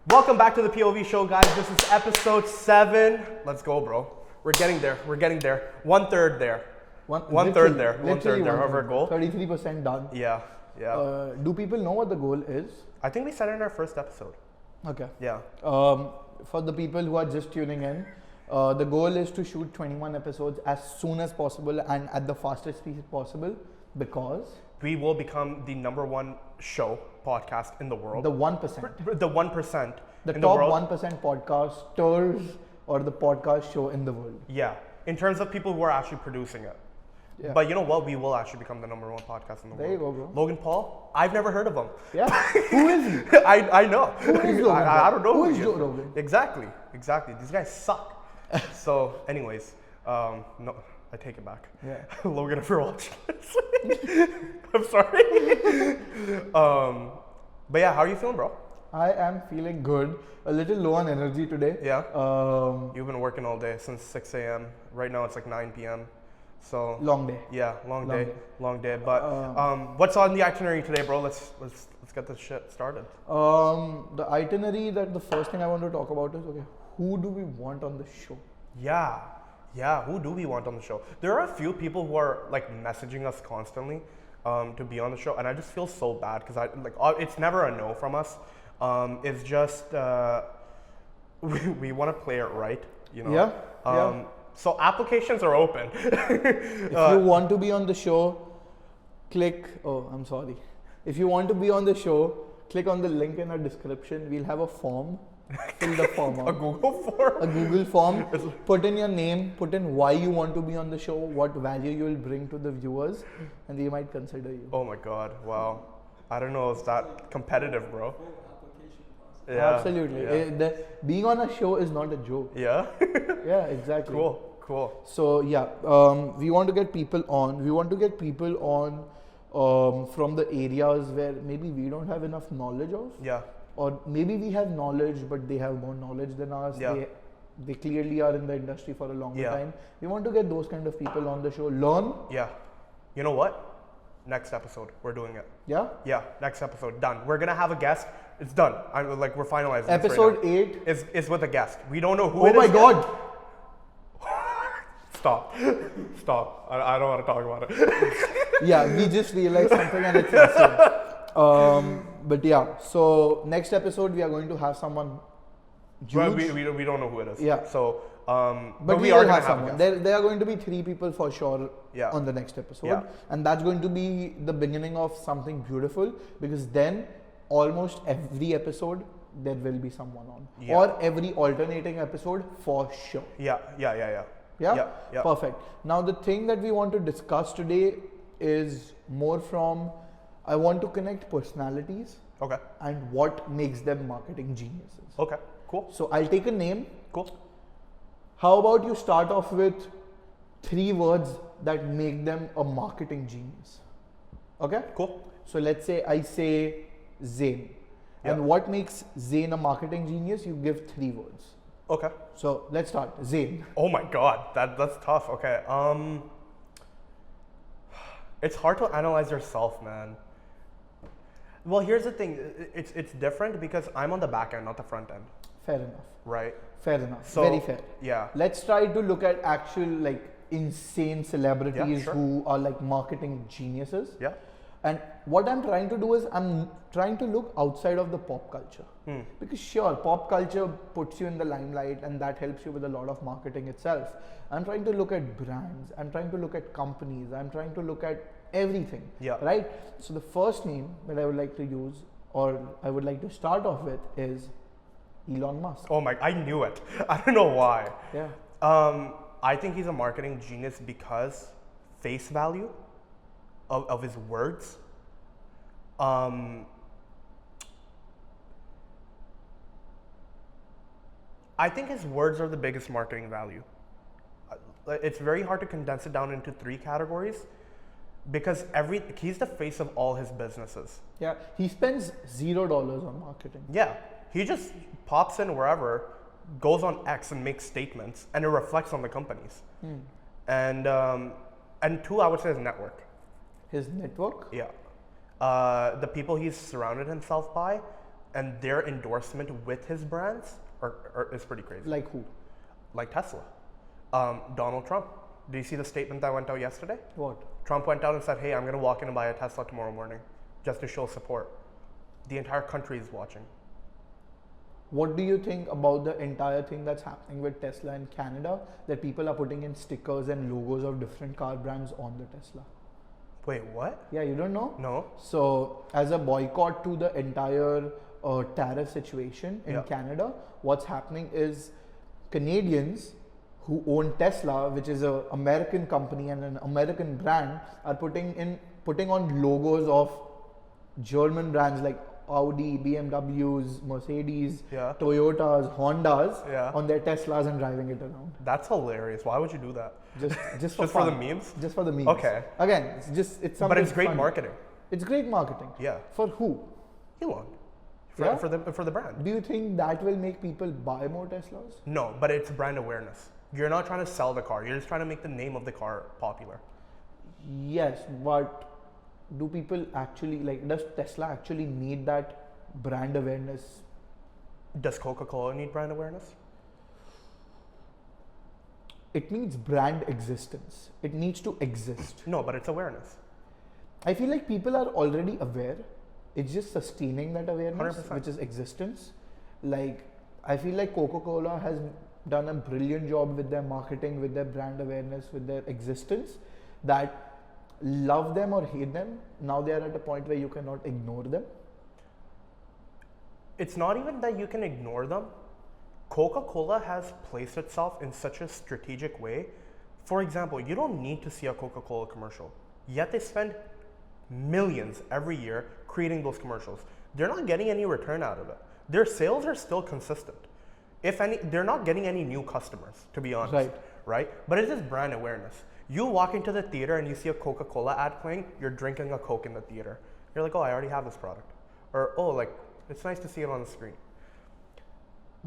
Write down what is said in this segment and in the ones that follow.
Welcome back to the POV show, guys. This is episode 7. Let's go, bro. We're getting there. We're getting there. One third there. One third there. Of our goal. 33% done. Yeah. Do people know what the goal is? I think we said it in our first episode. Okay. Yeah. For the people who are just tuning in, the goal is to shoot 21 episodes as soon as possible and at the fastest speed possible because we will become the #1 show podcast in the world. The 1%. The 1%. The in top the world. 1% podcasters or the podcast show in the world. Yeah. In terms of people who are actually producing it. Yeah. But you know what? We will actually become the #1 podcast in the world. There you go, bro. Logan Paul? I've never heard of him. Yeah. Who is he? I know. Who is Logan? I don't know who is he Joe Rogan? Exactly. These guys suck. So, anyways, no, I take it back. Yeah. Logan, if you're watching this, I'm sorry. But yeah, how are you feeling, bro? I am feeling good. A little low on energy today. Yeah. You've been working all day since 6 a.m. Right now it's like 9 p.m. So long day. Yeah, long day. But what's on the itinerary today, bro? Let's get this shit started. The itinerary, that the first thing I want to talk about is, okay, who do we want on the show? Yeah, who do we want on the show? There are a few people who are like messaging us constantly to be on the show, and I just feel so bad because it's never a no from us. It's just we want to play it right, you know. Yeah. So applications are open. If you want to be on the show, click. Oh, I'm sorry. If you want to be on the show, click on the link in our description. We'll have a form. Fill the form out. A Google form? A Google form. Put in your name, put in why you want to be on the show, what value you will bring to the viewers, and they might consider you. Oh my God, wow. I don't know, it's that competitive, bro. Yeah, absolutely. Yeah. Being on a show is not a joke. Yeah? Yeah, exactly. Cool. So yeah, we want to get people on. We want to get people on from the areas where maybe we don't have enough knowledge of. Yeah. Or maybe we have knowledge, but they have more knowledge than us. Yeah. They clearly are in the industry for a longer Yeah. time. We want to get those kind of people on the show. Learn. Yeah. You know what? Next episode, we're doing it. Yeah? Yeah, next episode, done. We're gonna have a guest. It's done. We're finalizing Episode this right 8 is with a guest. We don't know who Oh it is. my God. Stop. I don't want to talk about it. Yeah, we just realized something and it's insane. But yeah, so next episode we are going to have someone huge. Well, we don't know who it is. Yeah. So, but we are will gonna have a someone. guest. There are going to be 3 people for sure Yeah. on the next episode. Yeah. And that's going to be the beginning of something beautiful, because then almost every episode there will be someone on. Yeah. Or every alternating episode for sure. Yeah. Yeah? Perfect. Now the thing that we want to discuss today is more from, I want to connect personalities Okay. and what makes them marketing geniuses. Okay. Cool. So I'll take a name. Cool. How about you start off with 3 words that make them a marketing genius? Okay? Cool. So let's say I say Zain. Yeah. And what makes Zain a marketing genius? You give 3 words. Okay. So let's start. Zain. Oh my God, that's tough. Okay. It's hard to analyze yourself, man. Well, here's the thing. It's different because I'm on the back end, not the front end. Fair enough. Right. Fair enough. So, Very fair. Yeah. Let's try to look at actual insane celebrities sure. who are marketing geniuses. Yeah. And what I'm trying to do is I'm trying to look outside of the pop culture. Because sure, pop culture puts you in the limelight and that helps you with a lot of marketing itself. I'm trying to look at brands. I'm trying to look at companies. I'm trying to look at everything. Yeah. Right? So the first name that I would like to use, or I would like to start off with, is Elon Musk. Oh my, I knew it. I don't know why. Yeah. I think he's a marketing genius because face value of his words. I think his words are the biggest marketing value. It's very hard to condense it down into 3 categories because he's the face of all his businesses. Yeah. He spends $0 on marketing. Yeah. He just pops in wherever, goes on X and makes statements, and it reflects on the companies. And 2, I would say his network. His network? Yeah. The people he's surrounded himself by, and their endorsement with his brands is pretty crazy. Like who? Like Tesla. Donald Trump. Did you see the statement that went out yesterday? What? Trump went out and said, hey, I'm going to walk in and buy a Tesla tomorrow morning just to show support. The entire country is watching. What do you think about the entire thing that's happening with Tesla in Canada, that people are putting in stickers and logos of different car brands on the Tesla? Wait, what? Yeah, you don't know? No. So, as a boycott to the entire tariff situation in Canada, what's happening is Canadians who own Tesla, which is an American company and an American brand, are putting on logos of German brands like Audi, BMWs, Mercedes, Toyotas, Hondas on their Teslas and driving it around. That's hilarious. Why would you do that? Just for the memes? Just for the memes. Okay. Again, it's something. But it's great funny. marketing. It's great marketing. Yeah. For who? Elon. For the brand. Do you think that will make people buy more Teslas? No, but it's brand awareness. You're not trying to sell the car. You're just trying to make the name of the car popular. Yes, but do people actually, does Tesla actually need that brand awareness? Does Coca-Cola need brand awareness? It needs brand existence. It needs to exist. No, but it's awareness. I feel like people are already aware. It's just sustaining that awareness, 100%. which is existence. I feel like Coca-Cola has done a brilliant job with their marketing, with their brand awareness, with their existence, that love them or hate them, now they are at a point where you cannot ignore them. It's not even that you can ignore them. Coca-Cola has placed itself in such a strategic way. For example, you don't need to see a Coca-Cola commercial, yet they spend millions every year creating those commercials. They're not getting any return out of it. Their sales are still consistent. If any, they're not getting any new customers, to be honest. Right? But it's just brand awareness. You walk into the theater and you see a Coca-Cola ad playing, you're drinking a Coke in the theater. You're like, oh, I already have this product. Or, oh, it's nice to see it on the screen.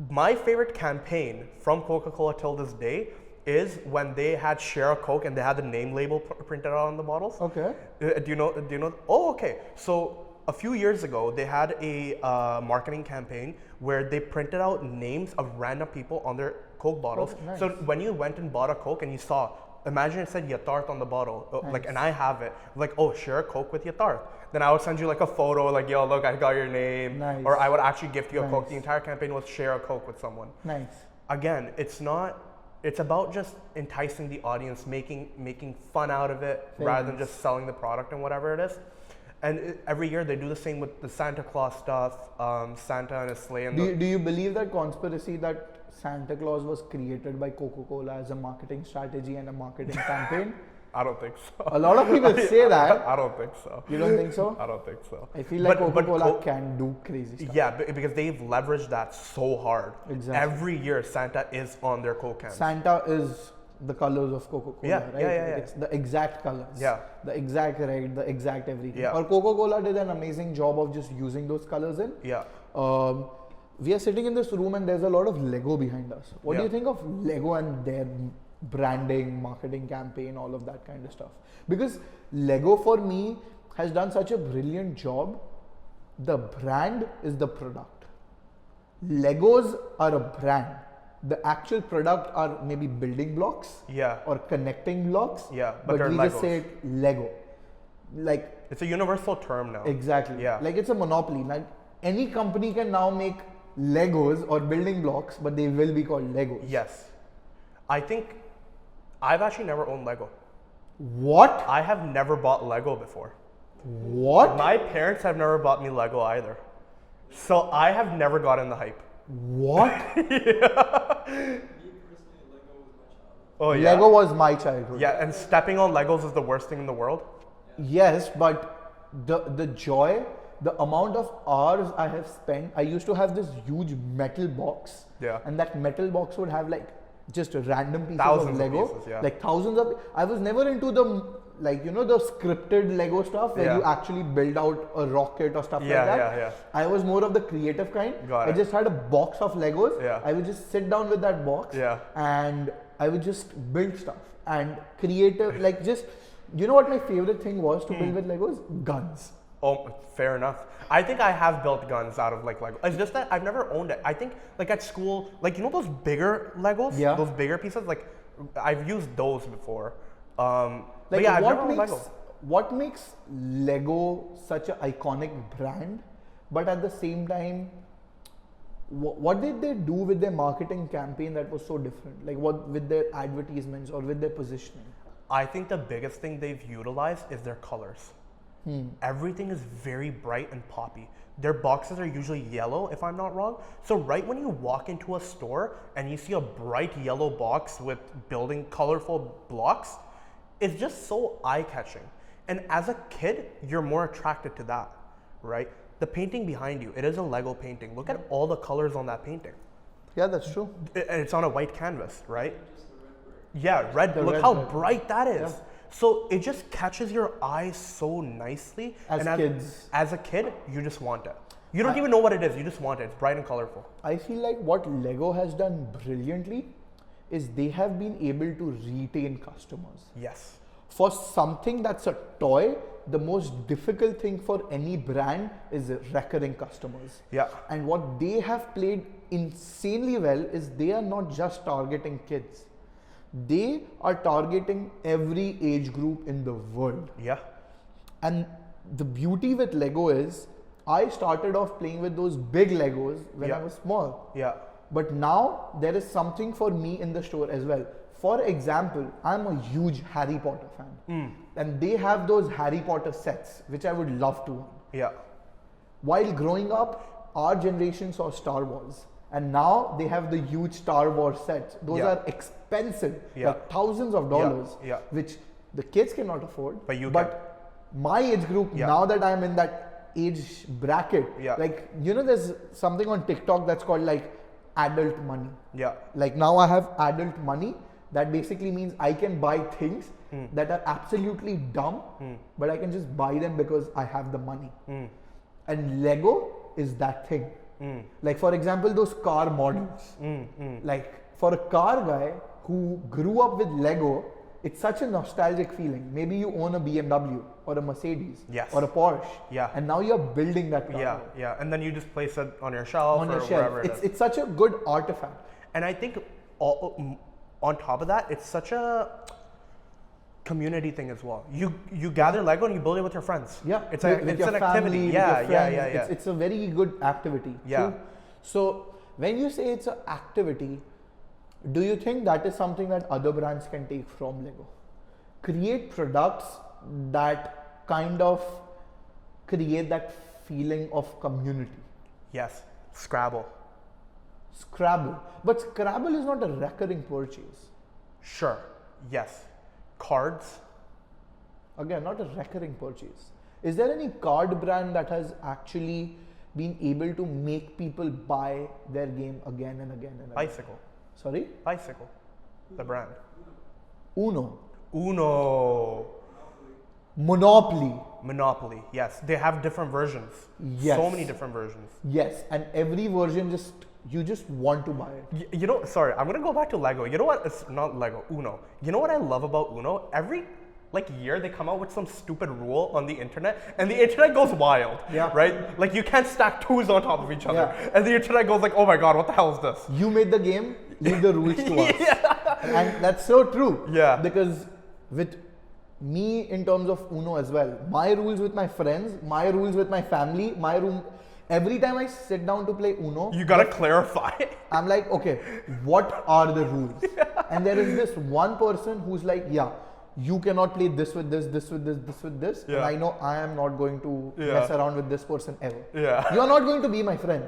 My favorite campaign from Coca-Cola till this day is when they had Share a Coke and they had the name label printed out on the bottles. Okay. Do you know? Oh, okay. So a few years ago, they had a marketing campaign where they printed out names of random people on their Coke bottles. Oh, nice. So when you went and bought a Coke and you saw, imagine it said Yatharth on the bottle, Nice. and I have it, oh, share a Coke with Yatharth. Then I would send you a photo, yo, look, I got your name. Nice. Or I would actually gift you a Coke. Nice. The entire campaign was share a Coke with someone. Nice. Again, it's about just enticing the audience, making fun out of it, rather than just selling the product and whatever it is. And every year they do the same with the Santa Claus stuff, Santa and his sleigh. And Do you believe that conspiracy that Santa Claus was created by Coca-Cola as a marketing strategy and a marketing campaign? I don't think so. A lot of people say that. I don't think so. You don't think so? I don't think so. I feel like Coca-Cola can do crazy stuff. Yeah, because they've leveraged that so hard. Exactly. Every year Santa is on their Coke cans. Santa is the colors of Coca-Cola, right? It's the exact colors. Yeah. The exact red, the exact everything. Yeah. Or Coca-Cola did an amazing job of just using those colors in. Yeah. We are sitting in this room and there's a lot of Lego behind us. What do you think of Lego and their branding, marketing campaign, all of that kind of stuff? Because Lego for me has done such a brilliant job. The brand is the product. Legos are a brand. The actual product are maybe building blocks or connecting blocks. Yeah, but we Legos. just say it Lego. It's a universal term now. Exactly. Yeah. It's a monopoly. Any company can now make Legos or building blocks, but they will be called Legos. Yes. I think I've actually never owned Lego. What? I have never bought Lego before. What? My parents have never bought me Lego either. So I have never gotten the hype. What? Oh yeah. Lego was my childhood. Yeah, and stepping on Legos is the worst thing in the world. Yes, but the joy, the amount of hours I have spent. I used to have this huge metal box. Yeah. And that metal box would have just random pieces Thousands of Lego. of pieces, yeah. Thousands of. I was never into the the scripted Lego stuff where you actually build out a rocket or stuff like that. Yeah. I was more of the creative kind. I just had a box of Legos. Yeah. I would just sit down with that box. Yeah. And I would just build stuff and creative, what my favorite thing was to build with Legos? Guns. Oh, fair enough. I think I have built guns out of like Lego. It's just that I've never owned it. I think like at school, like you know those bigger Legos, Yeah. those bigger pieces. Like I've used those before. But Like yeah, I've never owned what makes Lego such an iconic brand, but at the same time, what did they do with their marketing campaign that was so different? Like what with their advertisements or with their positioning? I think the biggest thing they've utilized is their colors. Everything is very bright and poppy. Their boxes are usually yellow, if I'm not wrong. So right when you walk into a store and you see a bright yellow box with building colorful blocks, it's just so eye-catching. And as a kid, you're more attracted to that, right? The painting behind you, it is a Lego painting. Look at all the colors on that painting. Yeah, that's true. And it's on a white canvas, right? Yeah, red. The Look red, how red. bright that is. Yeah. So it just catches your eye so nicely. As kids. As a kid, you just want it. You don't even know what it is. You just want it. It's bright and colorful. I feel like what Lego has done brilliantly is they have been able to retain customers. Yes. For something that's a toy, the most difficult thing for any brand is recurring customers. Yeah. And what they have played insanely well is they are not just targeting kids. They are targeting every age group in the world. Yeah. And the beauty with Lego is, I started off playing with those big Legos when I was small. Yeah. But now there is something for me in the store as well. For example, I'm a huge Harry Potter fan. And they have those Harry Potter sets, which I would love to own. Yeah. While growing up, our generation saw Star Wars. And now they have the huge Star Wars sets. Those are expensive, like thousands of dollars, which the kids cannot afford. But you my age group, now that I'm in that age bracket, like, you know, there's something on TikTok that's called like adult money. Yeah. Like now I have adult money. That basically means I can buy things that are absolutely dumb, but I can just buy them because I have the money. And Lego is that thing. Like for example, those car models. Like for a car guy who grew up with Lego, it's such a nostalgic feeling. Maybe you own a BMW or a Mercedes or a Porsche. Yeah. And now you're building that car. Yeah. Yeah. And then you just place it on your shelf On or your shelf. wherever it is. It's such a good artifact. And I think on top of that, it's such a community thing as well. You gather Lego and you build it with your friends. Yeah, it's with it's your an family, activity. with Yeah, your friends. yeah. It's a very good activity. Yeah. True? So when you say it's an activity, do you think that is something that other brands can take from Lego? Create products that kind of create that feeling of community. Yes. Scrabble. Scrabble. But Scrabble is not a recurring purchase. Sure. Yes. Cards. Again, not a recurring purchase. Is there any card brand that has actually been able to make people buy their game again and again and again? Bicycle. Sorry? Bicycle. The brand. Uno. Monopoly. Yes. They have different versions. Yes. So many different versions. Yes, and every version you just want to buy it. You know, sorry, I'm gonna go back to Lego. You know what? It's not Lego, Uno. You know what I love about Uno? Every year they come out with some stupid rule on the internet and the internet goes wild. Yeah. Right? Like you can't stack twos on top of each other. Yeah. And the internet goes like, oh my god, what the hell is this? You made the game, leave the rules to us. And that's so true. Yeah. Because with me in terms of Uno as well, my rules with my friends, my rules with my family, every time I sit down to play Uno, You gotta clarify. I'm like, okay, what are the rules? And there is this one person who's like, yeah, you cannot play this with this, this with this, this with this. And Yeah. I know I am not going to Yeah. mess around with this person ever. Yeah. You are not going to be my friend.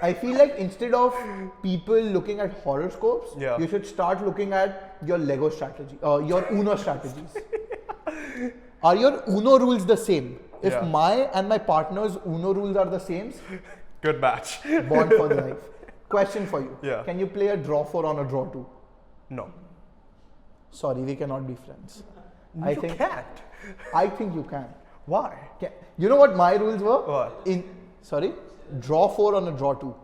I feel like instead of people looking at horoscopes, Yeah. you should start looking at your Lego strategy, your Uno strategies. Are your Uno rules the same? If Yeah. my and my partner's Uno rules are the same, Good match. bond for life. Question for you. Yeah. Can you play a draw 4 on a draw 2? No. Sorry, we cannot be friends. You can't. I think you can. Why? You know what my rules were? What? Draw 4 on a draw 2.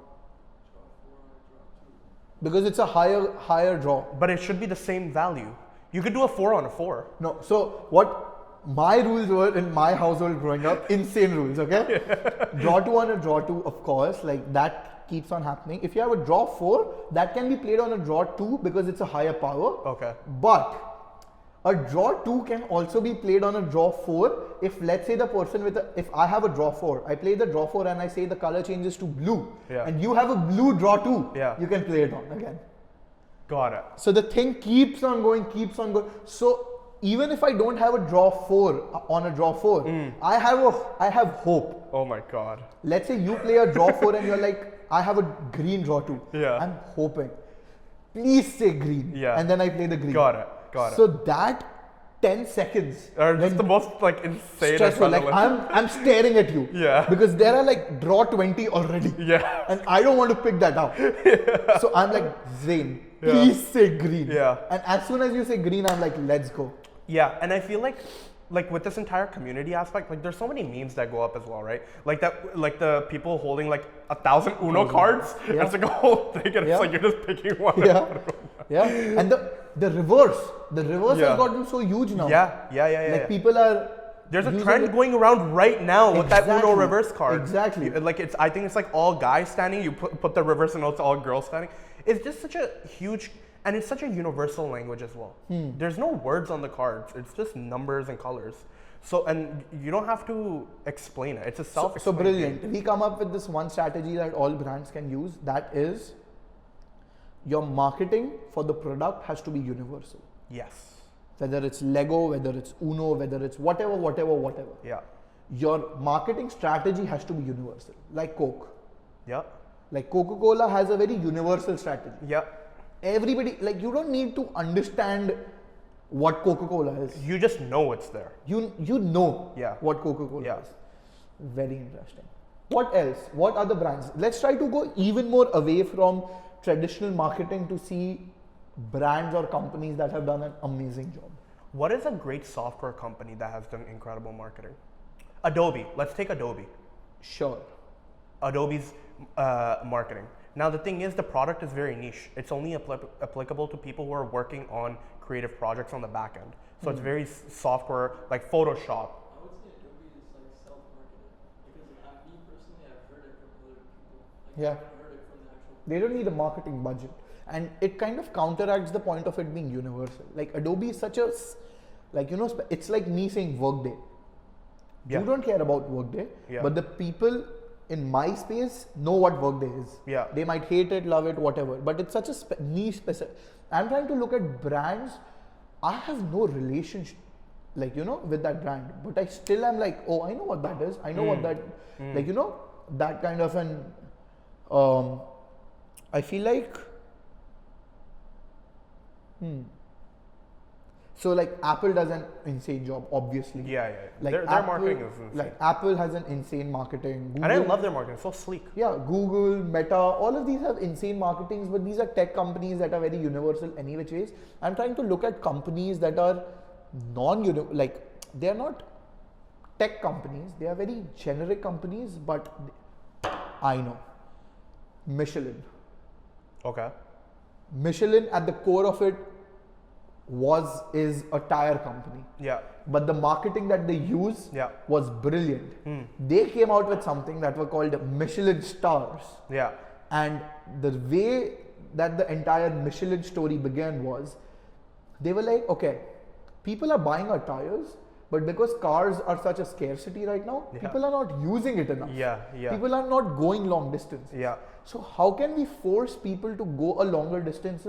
Because it's a higher draw. But it should be the same value. You could do a 4 on a 4. No, so what my rules were in my household growing up, insane rules, okay? Draw 2 on a draw 2, of course, like that keeps on happening. If you have a draw 4, that can be played on a draw 2 because it's a higher power. Okay. But a draw 2 can also be played on a draw 4 if, let's say, the person with if I have a draw 4, I play the draw 4 and I say the color changes to blue, and you have a blue draw 2, you can play it on again. Got it. So the thing keeps on going. So even if I don't have a draw 4 on a draw 4, I have hope. Oh my God. Let's say you play a draw 4 and you're like, I have a green draw 2. Yeah. I'm hoping. Please say green. Yeah. And then I play the green. Got it. So that 10 seconds are just the most like insane. Stressful. Like I'm staring at you. Yeah. Because there are like draw 20 already. Yeah. And I don't want to pick that up. Yeah. So I'm like, Zain, please say green. Yeah. And as soon as you say green, I'm like, let's go. Yeah. And I feel like with this entire community aspect, like there's so many memes that go up as well, right? Like that, like the people holding like 1,000 Uno cards. Yeah. It's like a whole thing, and it's like you're just picking one. Yeah. Yeah. And the reverse has gotten so huge now. Yeah. Like people are. There's a trend going around right now with that Uno reverse card. Exactly. Like I think it's like all guys standing. You put the reverse and it's all girls standing. It's just such a huge. And it's such a universal language as well. There's no words on the cards. It's just numbers and colors. So, and you don't have to explain it. It's a self-explanatory. So brilliant. We come up with this one strategy that all brands can use. That is, your marketing for the product has to be universal. Yes. Whether it's Lego, whether it's Uno, whether it's whatever. Yeah. Your marketing strategy has to be universal. Like Coke. Yeah. Like Coca-Cola has a very universal strategy. Yeah. Everybody, like you don't need to understand what Coca-Cola is. You just know it's there. You know what Coca-Cola is. Very interesting. What else? What other brands? Let's try to go even more away from traditional marketing to see brands or companies that have done an amazing job. What is a great software company that has done incredible marketing? Adobe. Let's take Adobe. Sure. Adobe's marketing. Now the thing is, the product is very niche. It's only applicable to people who are working on creative projects on the back end. So it's very software, like Photoshop. I would say Adobe is like self-marketed, because me personally, I've heard it from other people. Like, I haven't heard it from the actual. They don't need a marketing budget, and it kind of counteracts the point of it being universal. Like Adobe is such a, like it's like me saying Workday. You don't care about Workday, but the people in my space know what Workday is. Yeah. They might hate it, love it, whatever, but it's such a niche specific. I'm trying to look at brands. I have no relationship, with that brand, but I still am like, oh, I know what that is. I know what that, that kind of an, I feel like, So like Apple does an insane job, obviously. Yeah. Like their marketing is insane. Like Apple has an insane marketing. Google, and I love their marketing. It's so sleek. Yeah, Google, Meta, all of these have insane marketings, but these are tech companies that are very universal any which ways. I'm trying to look at companies that are they're not tech companies. They are very generic companies, but I know. Michelin. Okay. Michelin at the core of it is a tire company. Yeah. But the marketing that they use was brilliant. They came out with something that were called Michelin stars. Yeah. And the way that the entire Michelin story began was, they were like, okay, people are buying our tires, but because cars are such a scarcity right now, people are not using it enough. Yeah. People are not going long distance. Yeah. So how can we force people to go a longer distance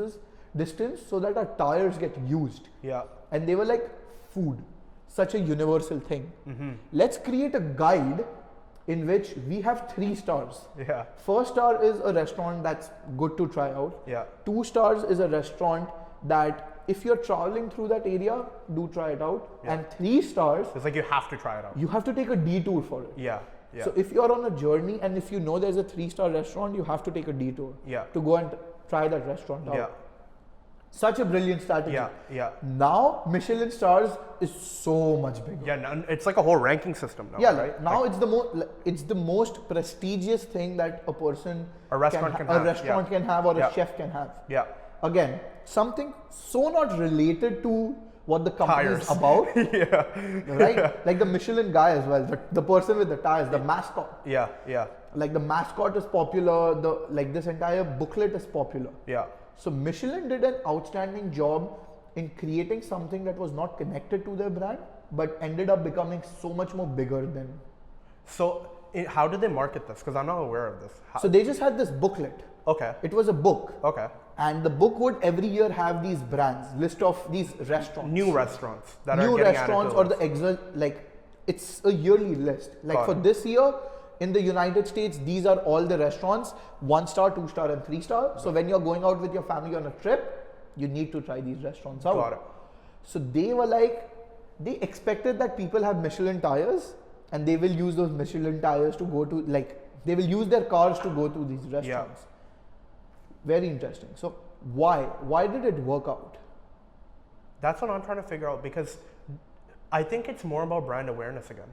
so that our tires get used? Yeah. And they were like, food, such a universal thing. Let's create a guide in which we have 3 stars. Yeah. First star is a restaurant that's good to try out. Yeah. 2 stars is a restaurant that if you're traveling through that area, do try it out. Yeah. And 3 stars, it's like you have to try it out. You have to take a detour for it. Yeah. So if you're on a journey and if you know there's a 3-star restaurant, you have to take a detour to go and try that restaurant out. Yeah. Such a brilliant strategy. Yeah. Now Michelin stars is so much bigger. Yeah, it's like a whole ranking system now. Yeah, right? Now it's the most prestigious thing that a restaurant can have or a chef can have. Yeah. Again, something so not related to what the company is Tires. about. Yeah. Right? Yeah. Like the Michelin guy as well, the person with the tires, the mascot. Yeah. Yeah. Like the mascot is popular, like this entire booklet is popular. Yeah. So Michelin did an outstanding job in creating something that was not connected to their brand, but ended up becoming so much more bigger than. So how did they market this? Because I'm not aware of this. So they just had this booklet. Okay. It was a book. Okay. And the book would every year have these brands, list of these restaurants. New restaurants that are New getting restaurants added or to the like it's a yearly list. Like Got for it. this year in the United States, these are all the restaurants, 1-star, 2-star and 3-star. So when you're going out with your family on a trip, you need to try these restaurants out. Got it. So they were like, they expected that people have Michelin tires and they will use those Michelin tires to go to, like, they will use their cars to go to these restaurants. Very interesting. So why did it work out? That's what I'm trying to figure out, because I think it's more about brand awareness again.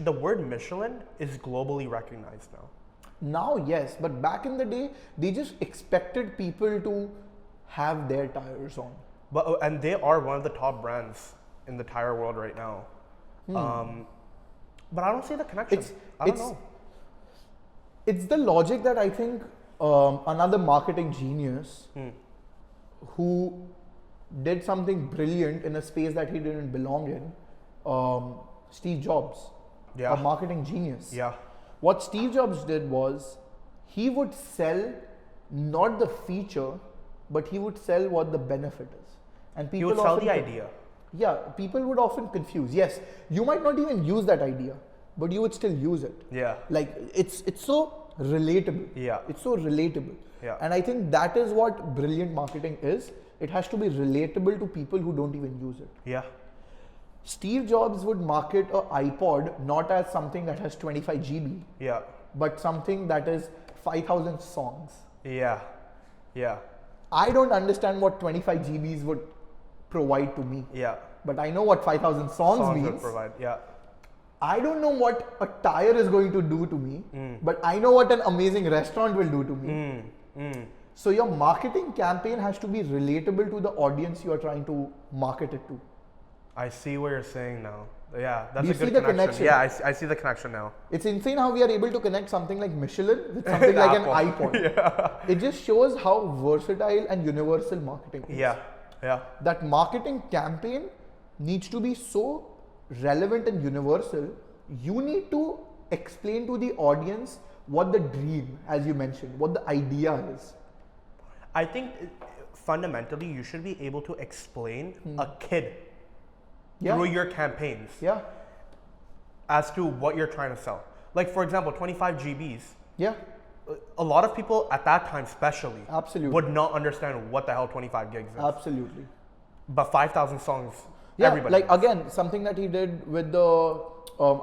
The word Michelin is globally recognized now. Now, yes, but back in the day, they just expected people to have their tires on. But and they are one of the top brands in the tire world right now. But I don't see the connection. I don't know. It's the logic that I think another marketing genius who did something brilliant in a space that he didn't belong in, Steve Jobs, Yeah. a marketing genius. Yeah. What Steve Jobs did was he would sell not the feature, but he would sell what the benefit is. And people You would sell often the idea. Yeah, people would often confuse. Yes, you might not even use that idea, but you would still use it. Yeah. Like it's so relatable. Yeah. It's so relatable. Yeah. And I think that is what brilliant marketing is. It has to be relatable to people who don't even use it. Yeah. Steve Jobs would market a iPod not as something that has 25 GB, Yeah. but something that is 5,000 songs. Yeah. Yeah. I don't understand what 25 GBs would provide to me, Yeah. but I know what 5,000 songs Songs means. would provide. Yeah. I don't know what a tire is going to do to me, but I know what an amazing restaurant will do to me. So your marketing campaign has to be relatable to the audience you are trying to market it to. I see what you're saying now. Yeah, that's Do a you good see the connection. connection? Yeah, I see the connection now. It's insane how we are able to connect something like Michelin with something like an Apple. iPod. Yeah. It just shows how versatile and universal marketing is. Yeah. Yeah. That marketing campaign needs to be so relevant and universal. You need to explain to the audience what the dream, as you mentioned, what the idea is. I think fundamentally you should be able to explain a kid through your campaigns Yeah. as to what you're trying to sell. Like for example, 25 GBs. Yeah. A lot of people at that time, especially, Absolutely. would not understand what the hell 25 gigs is. Absolutely. But 5,000 songs, Yeah. everybody. Like again, something that he did with the,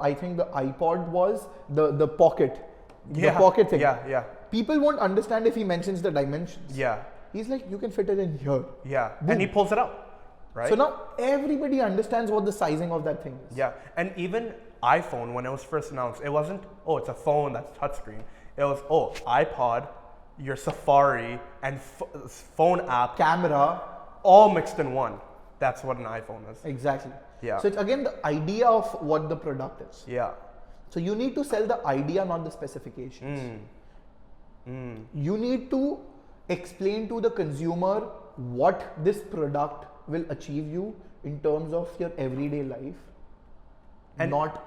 I think the iPod was the pocket. Yeah. The pocket thing. Yeah. Yeah. People won't understand if he mentions the dimensions. Yeah. He's like, you can fit it in here. Yeah. Boom. And he pulls it out. Right? So now everybody understands what the sizing of that thing is. Yeah, and even iPhone, when it was first announced, it wasn't, oh, it's a phone that's touchscreen. It was, oh, iPod, your Safari, and phone app, Camera. all mixed in one. That's what an iPhone is. Exactly. Yeah. So it's again the idea of what the product is. Yeah. So you need to sell the idea, not the specifications. You need to explain to the consumer what this product will achieve you in terms of your everyday life, And- not.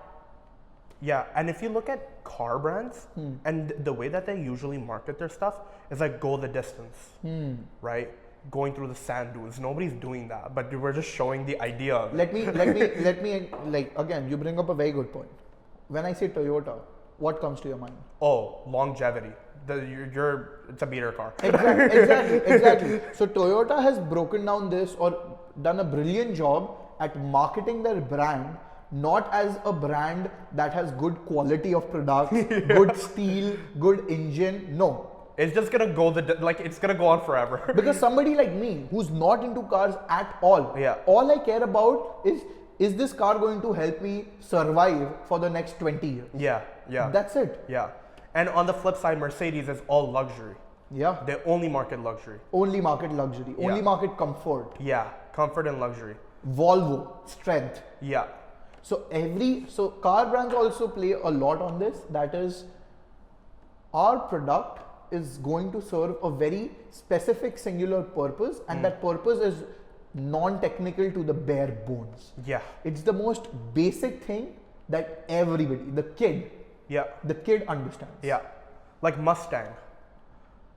Yeah, and if you look at car brands, and the way that they usually market their stuff is like go the distance, right? Going through the sand dunes. Nobody's doing that, but we're just showing the idea of it. Let me like again. You bring up a very good point. When I say Toyota, what comes to your mind? Oh, longevity. It's a beater car. Exactly. So Toyota has broken down this or done a brilliant job at marketing their brand, not as a brand that has good quality of product, good steel, good engine. No. It's just gonna go it's gonna go on forever. Because somebody like me who's not into cars at all, Yeah. all I care about is this car going to help me survive for the next 20 years? Yeah, yeah. That's it. Yeah. And on the flip side, Mercedes is all luxury. Yeah. They only market luxury. Only market luxury, only Yeah. market comfort. Yeah, comfort and luxury. Volvo, strength. Yeah. So car brands also play a lot on this. That is, our product is going to serve a very specific singular purpose, and that purpose is non-technical to the bare bones. Yeah. It's the most basic thing that everybody, the kid understands. Yeah. Like Mustang.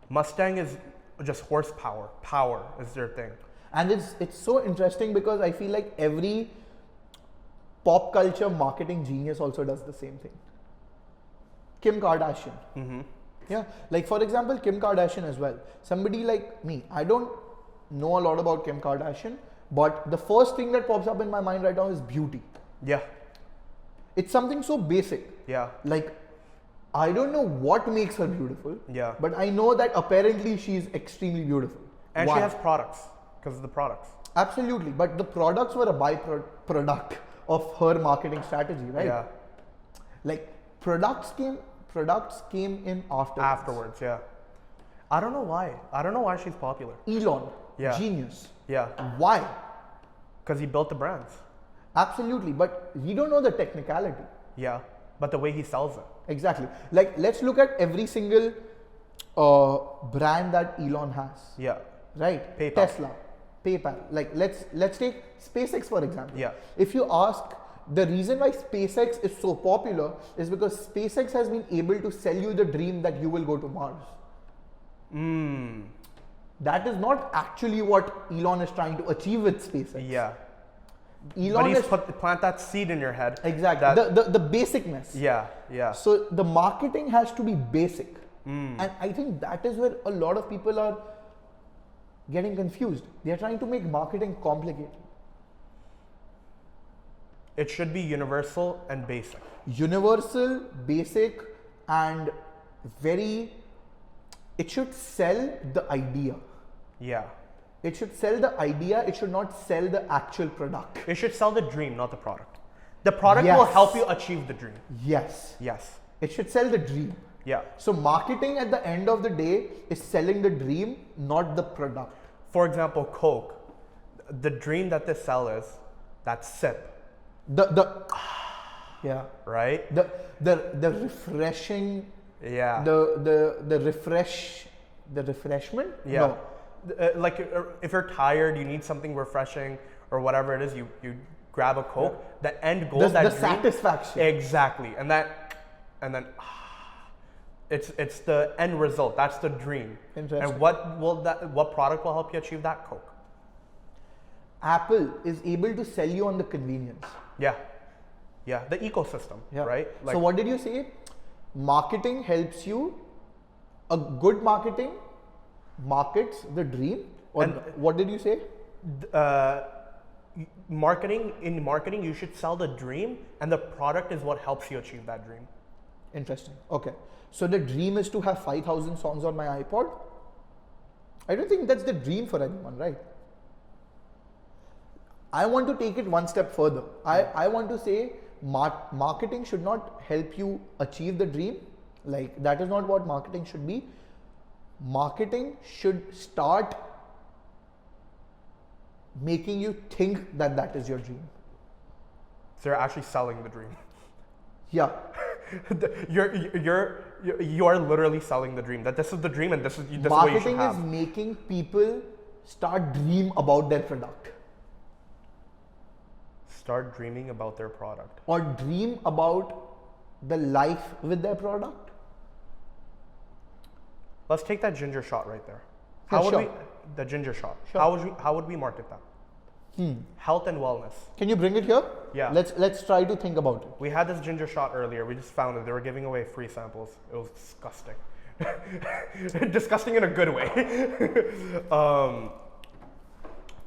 Mustang is just horsepower. Power is their thing. And it's so interesting because I feel like every pop culture marketing genius also does the same thing. Kim Kardashian. Yeah, like for example, Kim Kardashian as well. Somebody like me, I don't know a lot about Kim Kardashian, but the first thing that pops up in my mind right now is beauty. Yeah. It's something so basic. Yeah. Like, I don't know what makes her beautiful. Yeah. But I know that apparently she's extremely beautiful. And Why? she has products because of the products. Absolutely. But the products were a byproduct of her marketing strategy, right? Yeah. Like products came in afterwards. Yeah. I don't know why. I don't know why she's popular. Elon, Yeah. genius. Yeah. Why? Because he built the brands. Absolutely. But we don't know the technicality. Yeah. But the way he sells it. Exactly. Like, let's look at every single brand that Elon has. Yeah. Right? PayPal. Tesla, PayPal. Like, let's take SpaceX for example. Yeah. If you ask, the reason why SpaceX is so popular is because SpaceX has been able to sell you the dream that you will go to Mars. That is not actually what Elon is trying to achieve with SpaceX. Yeah. Elon but is plant that seed in your head. exactly the basicness. Yeah. Yeah. So the marketing has to be basic, and I think that is where a lot of people are getting confused. They are trying to make marketing complicated. It should be universal and basic. Universal, basic, and it should sell the idea. Yeah. It should sell the idea, it should not sell the actual product. It should sell the dream, not the product. The product Yes. will help you achieve the dream. Yes. Yes. It should sell the dream. Yeah. So marketing at the end of the day is selling the dream, not the product. For example, Coke. The dream that they sell is that sip, Yeah. right? The refreshing, Yeah. the refreshment. Yeah. No. Like if you're tired, you need something refreshing or whatever it is, you grab a Coke. The end goal, The that dream, satisfaction. Exactly, and then it's the end result. That's the dream. Interesting. And what product will help you achieve that? Coke. Apple is able to sell you on the convenience. Yeah. Yeah. The ecosystem. Yeah. Right. So what did you say? Marketing helps you. A good marketing markets the dream. Or And- what did you say? Marketing, you should sell the dream, and the product is what helps you achieve that dream. Interesting. Okay. So the dream is to have 5,000 songs on my iPod. I don't think that's the dream for anyone, right? I want to take it one step further. I want to say marketing should not help you achieve the dream. Like, that is not what marketing should be. Marketing should start making you think that that is your dream. So you're actually selling the dream. Yeah. You are literally selling the dream. That this is the dream, and this is what you should Marketing have. is making people start dream about their product. Start dreaming about their product. Or dream about the life with their product. Let's take that ginger shot right there. Yeah, How would sure. we? The ginger shot. Sure. How would we market that? Health and wellness. Can you bring it here? Yeah. Let's try to think about it. We had this ginger shot earlier. We just found it. They were giving away free samples. It was disgusting. Disgusting in a good way.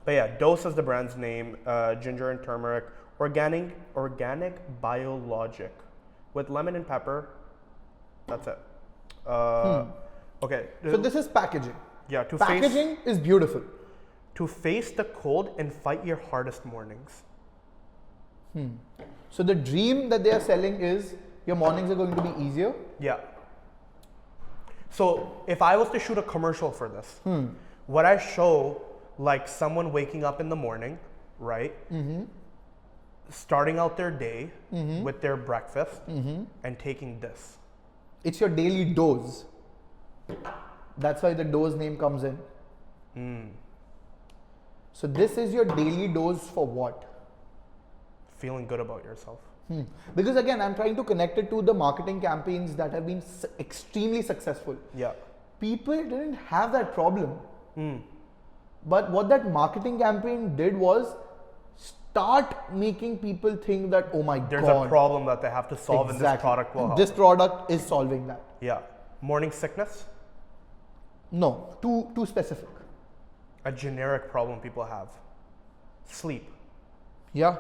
But yeah, Dose is the brand's name. Ginger and turmeric. Organic biologic. With lemon and pepper. That's it. Okay. So this is packaging. Yeah, Packaging is beautiful. to face the cold and fight your hardest mornings. So the dream that they are selling is your mornings are going to be easier. Yeah. So if I was to shoot a commercial for this, would I show like someone waking up in the morning right? Starting out their day with their breakfast and taking this. It's your daily dose. That's why the dose name comes in. So this is your daily dose for what? Feeling good about yourself. Because again, I'm trying to connect it to the marketing campaigns that have been extremely successful. Yeah. People didn't have that problem. But what that marketing campaign did was start making people think that, oh my There's God. a problem that they have to solve and this product will help. This product is solving that. Yeah. Morning sickness? No, too specific. A generic problem people have. Sleep. Yeah.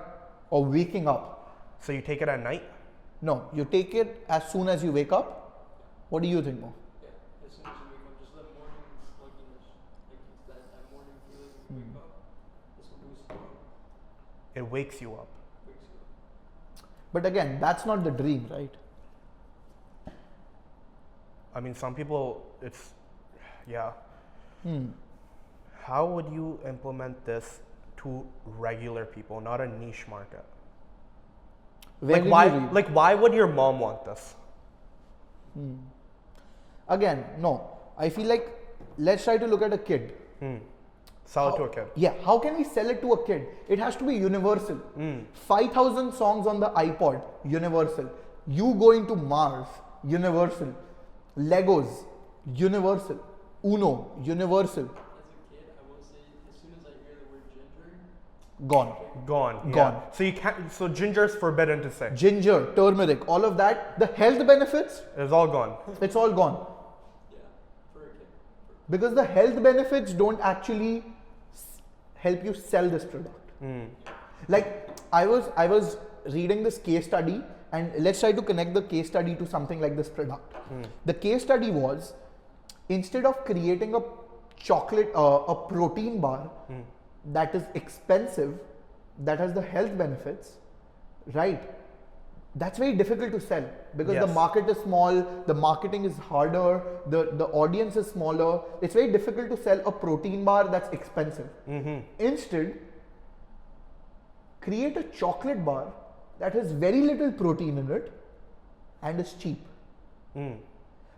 Or waking up. So you take it at night? No, you take it as soon as you wake up. What do you think, Mo? Yeah, as soon as you wake up, just that morning sluggishness, like that morning feeling when you wake up, this will boost you up, It wakes you up. wakes you up. But again, that's not the dream, right? I mean, some people, it's, yeah. How would you implement this to regular people, not a niche market? Where Like did why? you read? Like why would your mom want this? Again, no. I feel like let's try to look at a kid. Sell it to a kid. Yeah, how can we sell it to a kid? It has to be universal. 5,000 songs on the iPod, universal. You going to Mars, universal. Legos, universal. Uno, universal. As a kid, I will say, as soon as I hear the word ginger, Gone. Gone. Gone. Yeah. So you can't. So ginger's forbidden to say. Ginger, turmeric, all of that. The health benefits, It's all gone. it's all gone. yeah, for a kid. Because the health benefits don't actually help you sell this product. Like I was reading this case study, and let's try to connect the case study to something like this product. The case study was, instead of creating a chocolate, a protein bar that is expensive, that has the health benefits, right? That's very difficult to sell because the Yes. market is small, the marketing is harder, the audience is smaller. It's very difficult to sell a protein bar that's expensive. Instead, create a chocolate bar that has very little protein in it and is cheap.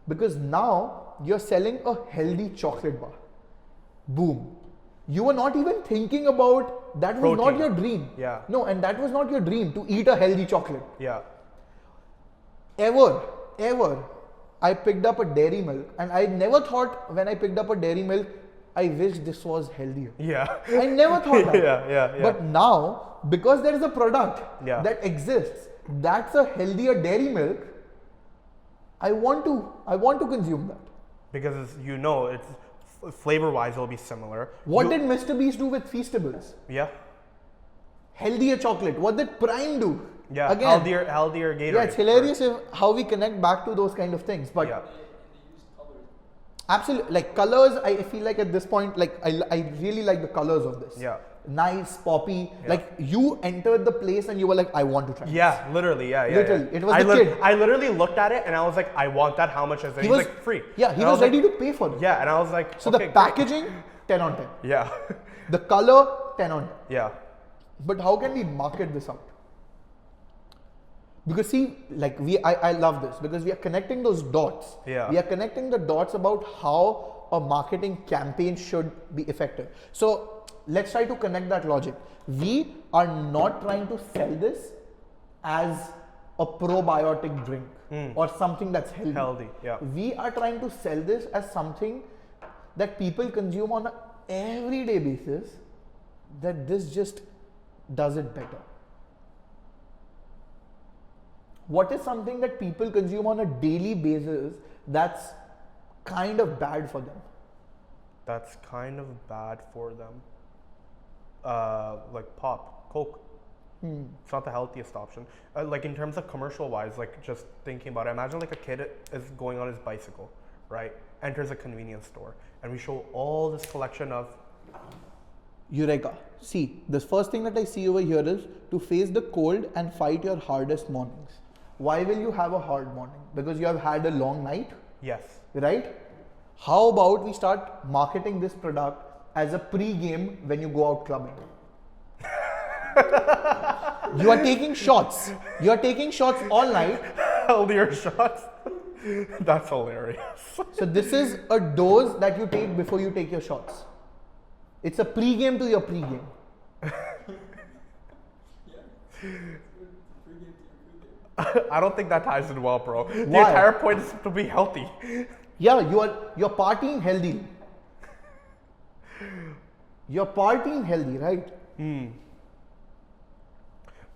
Because now you're selling a healthy chocolate bar. Boom. You were not even thinking about, that was not Protein. your dream. Yeah. No, and that was not your dream to eat a healthy chocolate. Yeah. Ever, I picked up a dairy milk, and I never thought when I picked up a dairy milk, I wish this was healthier. Yeah. I never thought that. Yeah. But now, because there is a product Yeah. that exists, that's a healthier dairy milk, I want to consume that. Because you know, it's flavor-wise, it'll be similar. What You- did Mr. Beast do with Feastables? Yeah. Healthier chocolate. What did Prime do? Yeah. Again, Healthier Gatorade. yeah, it's hilarious how we connect back to those kind of things. But Yeah. And they use colors. absolutely, like colors, I feel like at this point, like I really like the colors of this. Yeah. Nice, poppy. Yeah. Like you entered the place and you were like, I want to try. Yeah, literally, yeah. Literally, yeah. it was the kid. I literally looked at it and I was like, I want that. How much is it? He He's was like, free. Yeah, he And I was like, ready to pay for it. Yeah, and I was like, So okay, the great. packaging, 10 on 10. Yeah. The color, 10 on 10. Yeah. But how can we market this out? Because see, like I love this because we are connecting those dots. Yeah. We are connecting the dots about how a marketing campaign should be effective. So let's try to connect that logic. We are not trying to sell this as a probiotic drink or something that's healthy. Healthy, yeah. We are trying to sell this as something that people consume on an everyday basis, that this just does it better. What is something that people consume on a daily basis that's kind of bad for them? That's kind of bad for them. Like pop, Coke. It's not the healthiest option. Like in terms of commercial wise, like just thinking about it, imagine like a kid is going on his bicycle, right? Enters a convenience store and we show all this collection of, Eureka. See, the first thing that I see over here is to face the cold and fight your hardest mornings. Why will you have a hard morning? Because you have had a long night, yes. right? How about we start marketing this product as a pre-game when you go out clubbing? You are taking shots. You are taking shots all night. Healthier shots. That's hilarious. So this is a dose that you take before you take your shots. It's a pre-game to your pre-game. I don't think that ties in well, bro. The Why? entire point is to be healthy. Yeah, you're partying healthy. You're partying healthy, right?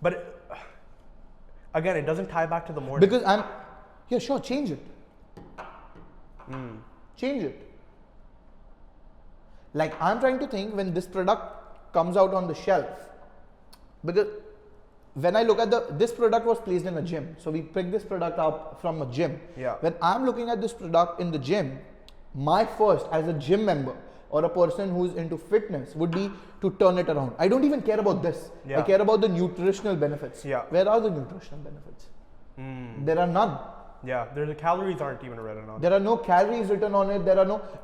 But again, it doesn't tie back to the morning. Because yeah, sure, change it. Change it. Like I'm trying to think when this product comes out on the shelf, because when I look at this product was placed in a gym. So we picked this product up from a gym. Yeah. When I'm looking at this product in the gym, my first as a gym member or a person who's into fitness would be to turn it around. I don't even care about this. Yeah. I care about the nutritional benefits. Yeah. Where are the nutritional benefits? There are none. Yeah, the calories aren't even written on. There are no calories written on it.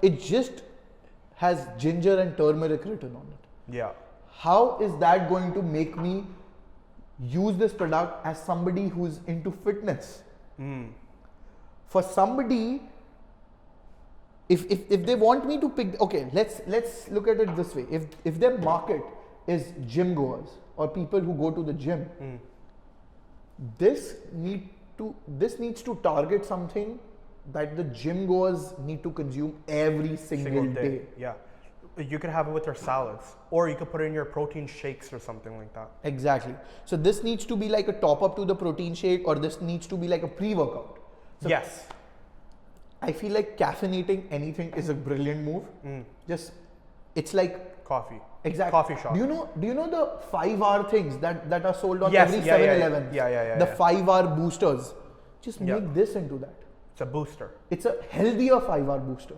It just has ginger and turmeric written on it. Yeah. How is that going to make me use this product as somebody who's into fitness? For somebody, if they want me to pick, okay, let's look at it this way. If their market is gym goers or people who go to the gym, this needs to target something that the gym goers need to consume every single day. Yeah. You could have it with your salads, or you could put it in your protein shakes or something like that. Exactly. So this needs to be like a top up to the protein shake, or this needs to be like a pre-workout. So Yes. I feel like caffeinating anything is a brilliant move. It's like Coffee. exactly Coffee shop. Do you know the 5-hour things that are sold on Yes, every yeah, 7-Eleven? yeah. The 5-hour boosters. Just Yeah. make this into that. It's a booster. It's a healthier 5-hour booster.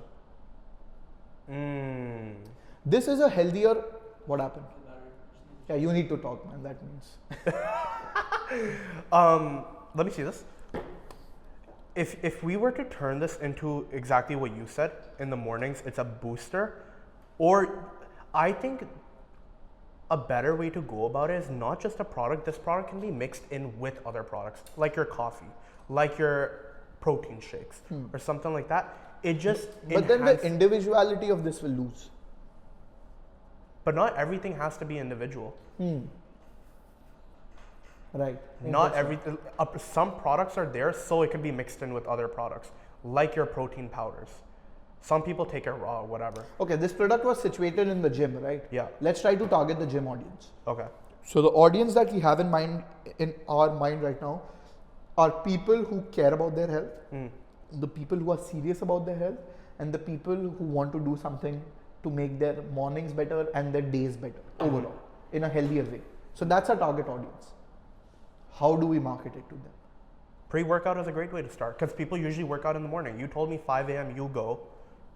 This is a healthier. What happened? Yeah, you need to talk, man. That means. Let me see this. If we were to turn this into exactly what you said, in the mornings it's a booster, or I think a better way to go about it is not just a product. This product can be mixed in with other products, like your coffee, like your protein shakes, or something like that. It just But then the individuality of this will lose. But not everything has to be individual. Right. Not everything. Some products are there so it can be mixed in with other products, like your protein powders. Some people take it raw, whatever. Okay, this product was situated in the gym, right? Yeah. Let's try to target the gym audience. Okay. So the audience that we have in our mind right now, are people who care about their health, the people who are serious about their health, and the people who want to do something to make their mornings better and their days better overall in a healthier way. So that's our target audience. How do we market it to them? Pre-workout is a great way to start because people usually work out in the morning. You told me 5 a.m. you go,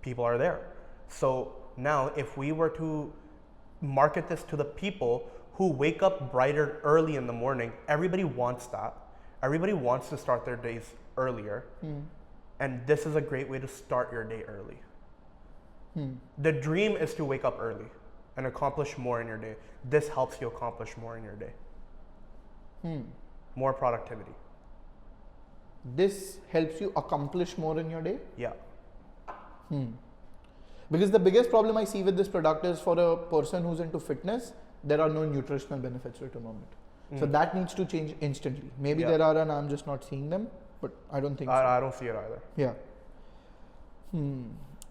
people are there. So now if we were to market this to the people who wake up brighter early in the morning, everybody wants that. Everybody wants to start their days earlier. And this is a great way to start your day early. The dream is to wake up early and accomplish more in your day. This helps you accomplish more in your day. More productivity. This helps you accomplish more in your day? Yeah. Because the biggest problem I see with this product is for a person who's into fitness, there are no nutritional benefits written on it. So that needs to change instantly. Maybe there are and I'm just not seeing them, but I don't think so. I don't see it either. Yeah.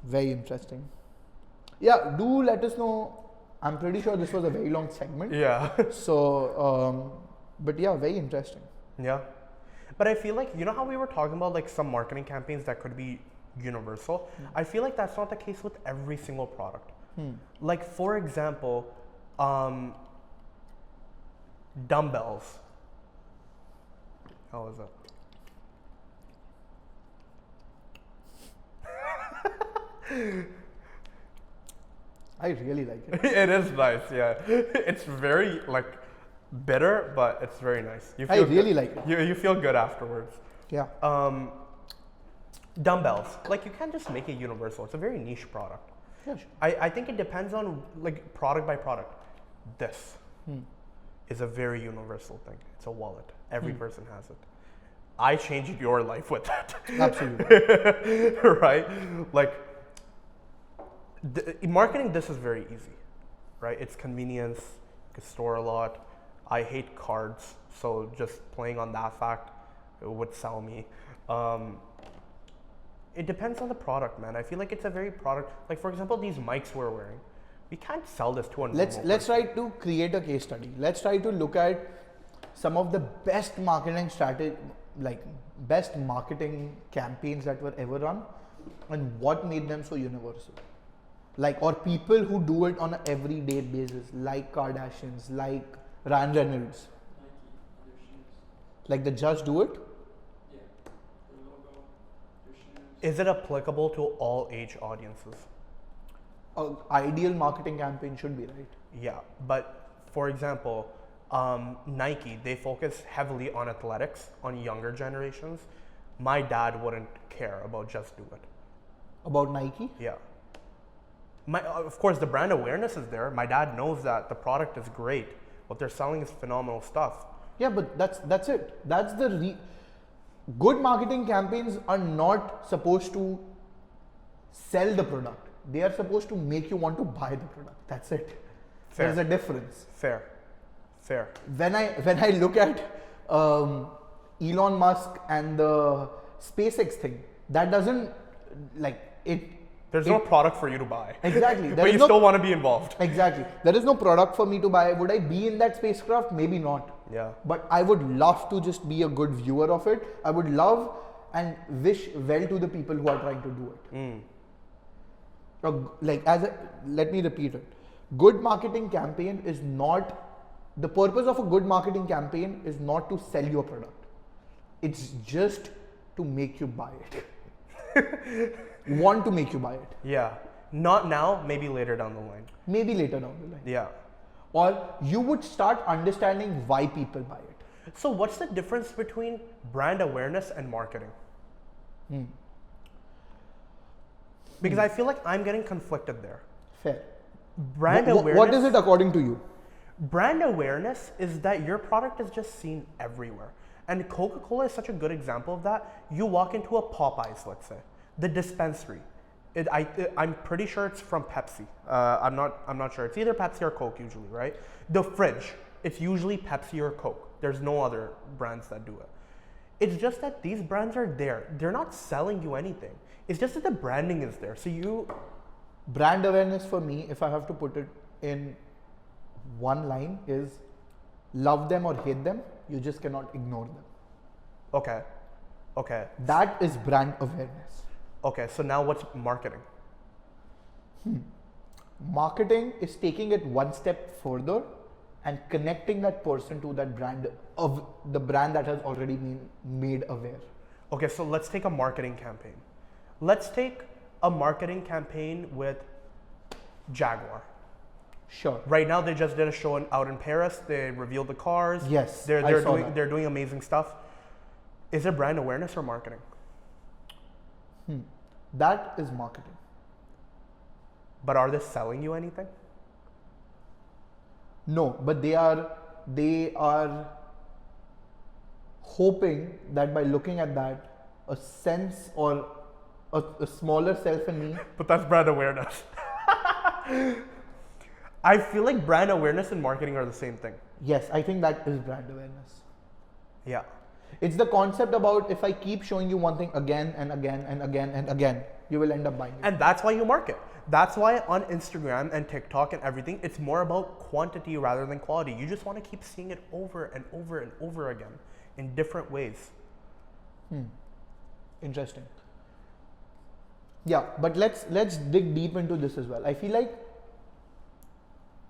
Very interesting. Yeah, do let us know. I'm pretty sure this was a very long segment. Yeah. So, but yeah, very interesting. Yeah. But I feel like, you know how we were talking about like some marketing campaigns that could be universal? I feel like that's not the case with every single product. Like for example, dumbbells. How is it? I really like it. It is nice, yeah. It's very like bitter, but it's very nice. You I feel really good. like it. You feel good afterwards. Yeah. Dumbbells, like you can't just make it universal. It's a very niche product. Yeah, sure. I think it depends on like product by product. This. is a very universal thing. It's a wallet. Every person has it. I changed your life with that. Absolutely. Right? Like, marketing this is very easy, right? It's convenience. You can store a lot. I hate cards, so just playing on that fact would sell me. It depends on the product, man. I feel like it's a very product. Like, for example, these mics we're wearing, we can't sell this to a normal Let's person. try to create a case study. Let's try to look at some of the best marketing strategy, like best marketing campaigns that were ever run, and what made them so universal. Like, or people who do it on an everyday basis, like Kardashians, like Ryan Reynolds. Nike, their shoes. Like the Just Do It. Yeah. Their logo, their shoes. Is it applicable to all age audiences? An ideal marketing campaign should be, right? Yeah, but for example, Nike, they focus heavily on athletics, on younger generations. My dad wouldn't care about Just Do It. About Nike. Yeah. Of course, the brand awareness is there. My dad knows that the product is great. What they're selling is phenomenal stuff. Yeah, but that's it. That's the good marketing campaigns are not supposed to sell the product. They are supposed to make you want to buy the product. That's it. Fair. There's a difference. Fair. When I look at Elon Musk and the SpaceX thing, that doesn't like it. There's no product for you to buy. Exactly. There But is you no- still want to be involved. Exactly. There is no product for me to buy. Would I be in that spacecraft? Maybe not. Yeah. But I would love to just be a good viewer of it. I would love and wish well to the people who are trying to do it. Let me repeat it. Good marketing campaign is not, the purpose of a good marketing campaign is not to sell you a product. It's just to make you buy it. Want to make you buy it. Yeah. Not now, maybe later down the line. Maybe later down the line. Yeah. Or you would start understanding why people buy it. So what's the difference between brand awareness and marketing? Because I feel like I'm getting conflicted there. Fair. Brand awareness. What is it according to you? Brand awareness is that your product is just seen everywhere. And Coca-Cola is such a good example of that. You walk into a Popeyes, let's say, the dispensary. I'm pretty sure it's from Pepsi. I'm not sure. It's either Pepsi or Coke usually, right? The fridge, it's usually Pepsi or Coke. There's no other brands that do it. It's just that these brands are there. They're not selling you anything. It's just that the branding is there. So you... Brand awareness for me, if I have to put it in one line, is love them or hate them. You just cannot ignore them. Okay. That is brand awareness. Okay, so now what's marketing? Marketing is taking it one step further and connecting that person to that brand, of the brand that has already been made aware. Okay, so let's take a marketing campaign. Let's take a marketing campaign with Jaguar. Sure. Right now, they just did a show out in Paris. They revealed the cars. Yes, I they're saw doing that. they're doing amazing stuff. Is it brand awareness or marketing? That is marketing. But are they selling you anything? No, but they are hoping that by looking at that, a sense or a smaller self in me. But that's brand awareness. I feel like brand awareness and marketing are the same thing. Yes, I think that is brand awareness. Yeah. It's the concept about if I keep showing you one thing again and again and again and again, you will end up buying it. And that's why you market. That's why on Instagram and TikTok and everything, it's more about quantity rather than quality. You just want to keep seeing it over and over and over again in different ways. Interesting. Yeah, but let's dig deep into this as well. I feel like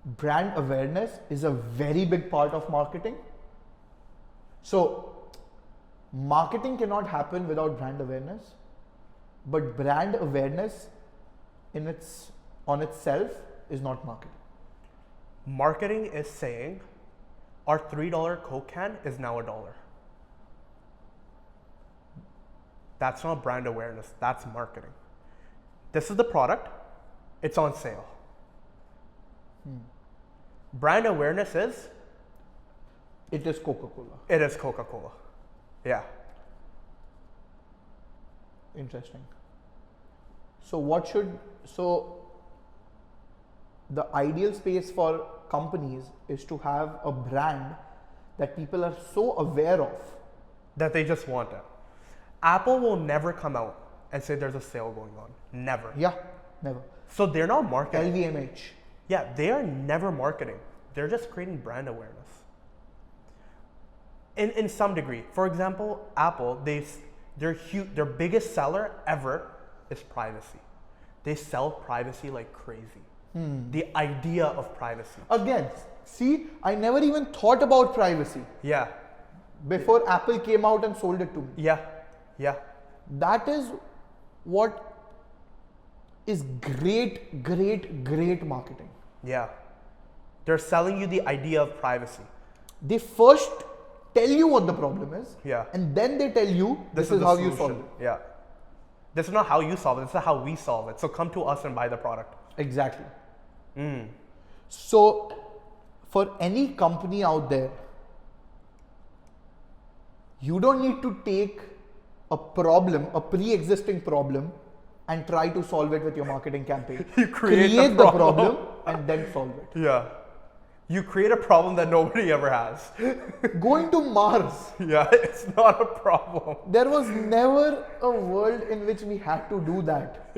brand awareness is a very big part of marketing. So marketing cannot happen without brand awareness, but brand awareness on itself is not marketing. Marketing is saying our $3 Coke can is now $1. That's not brand awareness, that's marketing. This is the product, it's on sale. Brand awareness is It is Coca-Cola. It is Coca-Cola. Yeah. Interesting. So the ideal space for companies is to have a brand that people are so aware of. That they just want it. Apple will never come out and say there's a sale going on. Never. Yeah, never. So they're not marketing. LVMH. Yeah, they are never marketing. They're just creating brand awareness. In some degree. For example, Apple, their biggest seller ever is privacy. They sell privacy like crazy. The idea of privacy. Again, see, I never even thought about privacy Yeah. before Apple came out and sold it to me. Yeah. Yeah. That is what is great marketing. Yeah. They're selling you the idea of privacy. They first tell you what the problem is, Yeah. and then they tell you this is the how you solution. solve it. Yeah. This is not how you solve it. This is how we solve it. So come to us and buy the product. Exactly. So, for any company out there, you don't need to take a problem, a pre-existing problem, and try to solve it with your marketing campaign. You create the problem. And then solve it. Yeah. You create a problem that nobody ever has. Going to Mars. Yeah, it's not a problem. There was never a world in which we had to do that.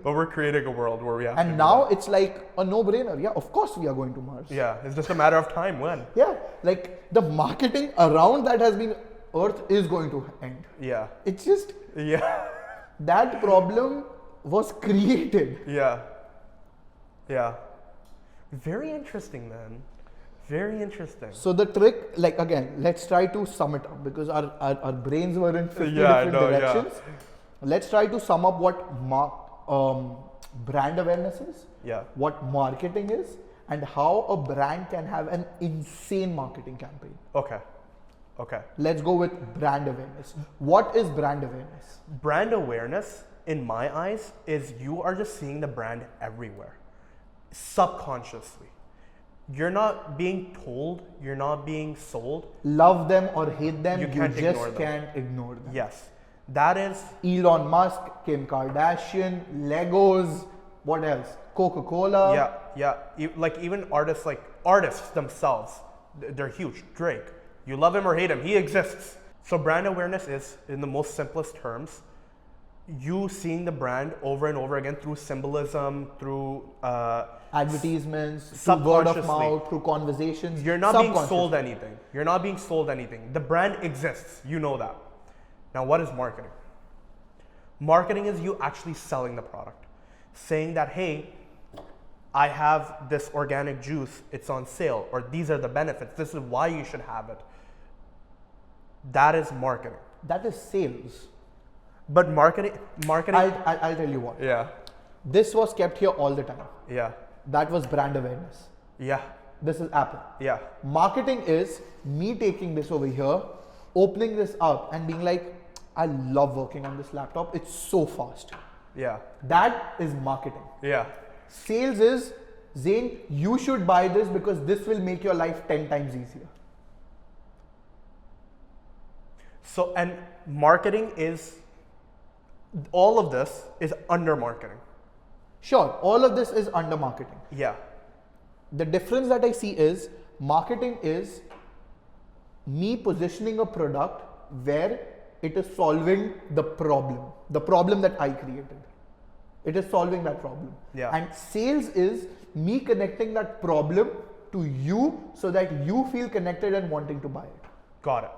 But we're creating a world where we have to And do now that. it's like a no-brainer. Yeah, of course we are going to Mars. Yeah, it's just a matter of time when. Yeah, like the marketing around that has been Earth is going to end. Yeah. It's just Yeah. that problem was created. Yeah. Yeah. Very interesting, man. Very interesting. So the trick, like again, let's try to sum it up because our brains were in 50 Yeah, I different know, yeah. directions. Let's try to sum up what brand awareness is, Yeah. what marketing is, and how a brand can have an insane marketing campaign. Okay. Okay. Let's go with brand awareness. What is brand awareness? Brand awareness, in my eyes, is you are just seeing the brand everywhere. Subconsciously. You're not being told, you're not being sold. Love them or hate them, You you can't just ignore them. can't ignore them. Yes. That is, Elon Musk, Kim Kardashian, Legos, what else? Coca-Cola. yeah. Like even artists themselves, they're huge. Drake. You love him or hate him, he exists. So brand awareness is, in the most simplest terms, you seeing the brand over and over again through symbolism, through Advertisements, through word of subconsciously. mouth, through conversations. You're not being subconsciously. sold anything. You're not being sold anything. The brand exists. You know that. Now, what is marketing? Marketing is you actually selling the product. Saying that, hey, I have this organic juice, it's on sale, or these are the benefits, this is why you should have it. That is marketing. That is sales. But marketing. I'll tell you what. Yeah. This was kept here all the time. Yeah. That was brand awareness. Yeah. This is Apple. Yeah. Marketing is me taking this over here, opening this up and being like, I love working on this laptop. It's so fast. Yeah. That is marketing. Yeah. Sales is, Zain, you should buy this because this will make your life 10 times easier. So, and marketing is, all of this is under marketing. Sure, all of this is under marketing. Yeah. The difference that I see is marketing is me positioning a product where it is solving the problem that I created. It is solving that problem. Yeah. And sales is me connecting that problem to you so that you feel connected and wanting to buy it. Got it.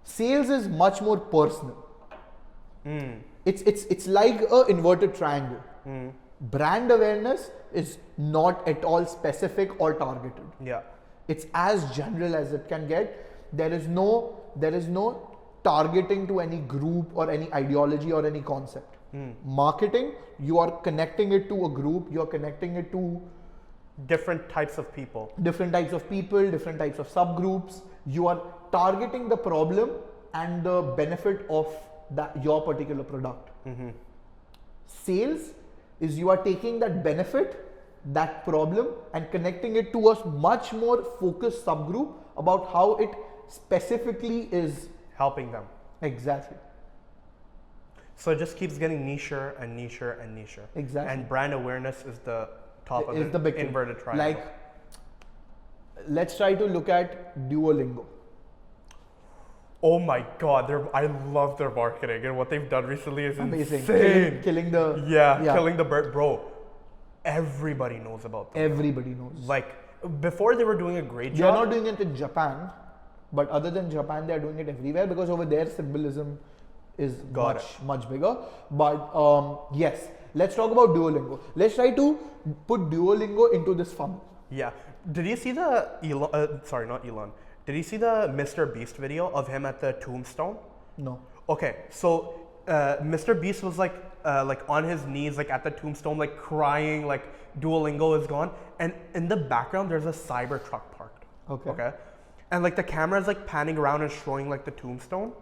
Sales is much more personal. It's like a inverted triangle. Brand awareness is not at all specific or targeted. Yeah. It's as general as it can get. There is no targeting to any group or any ideology or any concept. Marketing, you are connecting it to a group, you are connecting it to Different types of people. different types of people, different types of subgroups. You are targeting the problem and the benefit of your particular product. Sales is you are taking that benefit, that problem and connecting it to a much more focused subgroup about how it specifically is Helping them. exactly. So it just keeps getting nicher and nicher and nicher. Exactly. And brand awareness is the top of Is the big thing. inverted triangle. Like, let's try to look at Duolingo. Oh my god, I love their marketing, and what they've done recently is Amazing. insane. Killing the Yeah, killing the bird, bro. Everybody knows about them. Everybody knows. Like before, they were doing a great They are job. not doing it in Japan, but other than Japan, they are doing it everywhere because over there symbolism is Got much bigger. But yes, let's talk about Duolingo. Let's try to put Duolingo into this funnel. Yeah. Did you see the Elon? Sorry, not Elon. Did you see the Mr. Beast video of him at the tombstone? No. Okay, so Mr. Beast was like on his knees, like at the tombstone, like crying, like Duolingo is gone, and in the background there's a cyber truck parked. Okay. Okay, and like the camera is like panning around and showing like the tombstone,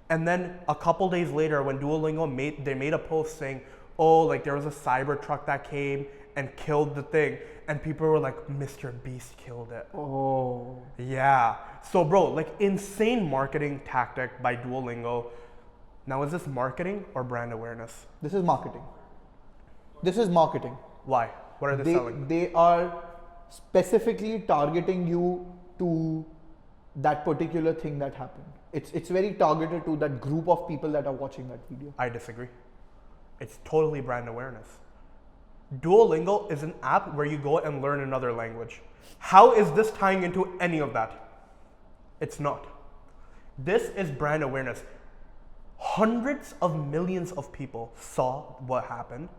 and then a couple days later, when Duolingo made a post saying, oh, like there was a cyber truck that came and killed the thing, and people were like, Mr. Beast killed it. Oh. Yeah. So bro, like insane marketing tactic by Duolingo. Now is this marketing or brand awareness? This is marketing. This is marketing. Why? What are they selling? They are specifically targeting you to that particular thing that happened. It's very targeted to that group of people that are watching that video. I disagree. It's totally brand awareness. Duolingo is an app where you go and learn another language. How is this tying into any of that? It's not. This is brand awareness. Hundreds of millions of people saw what happened.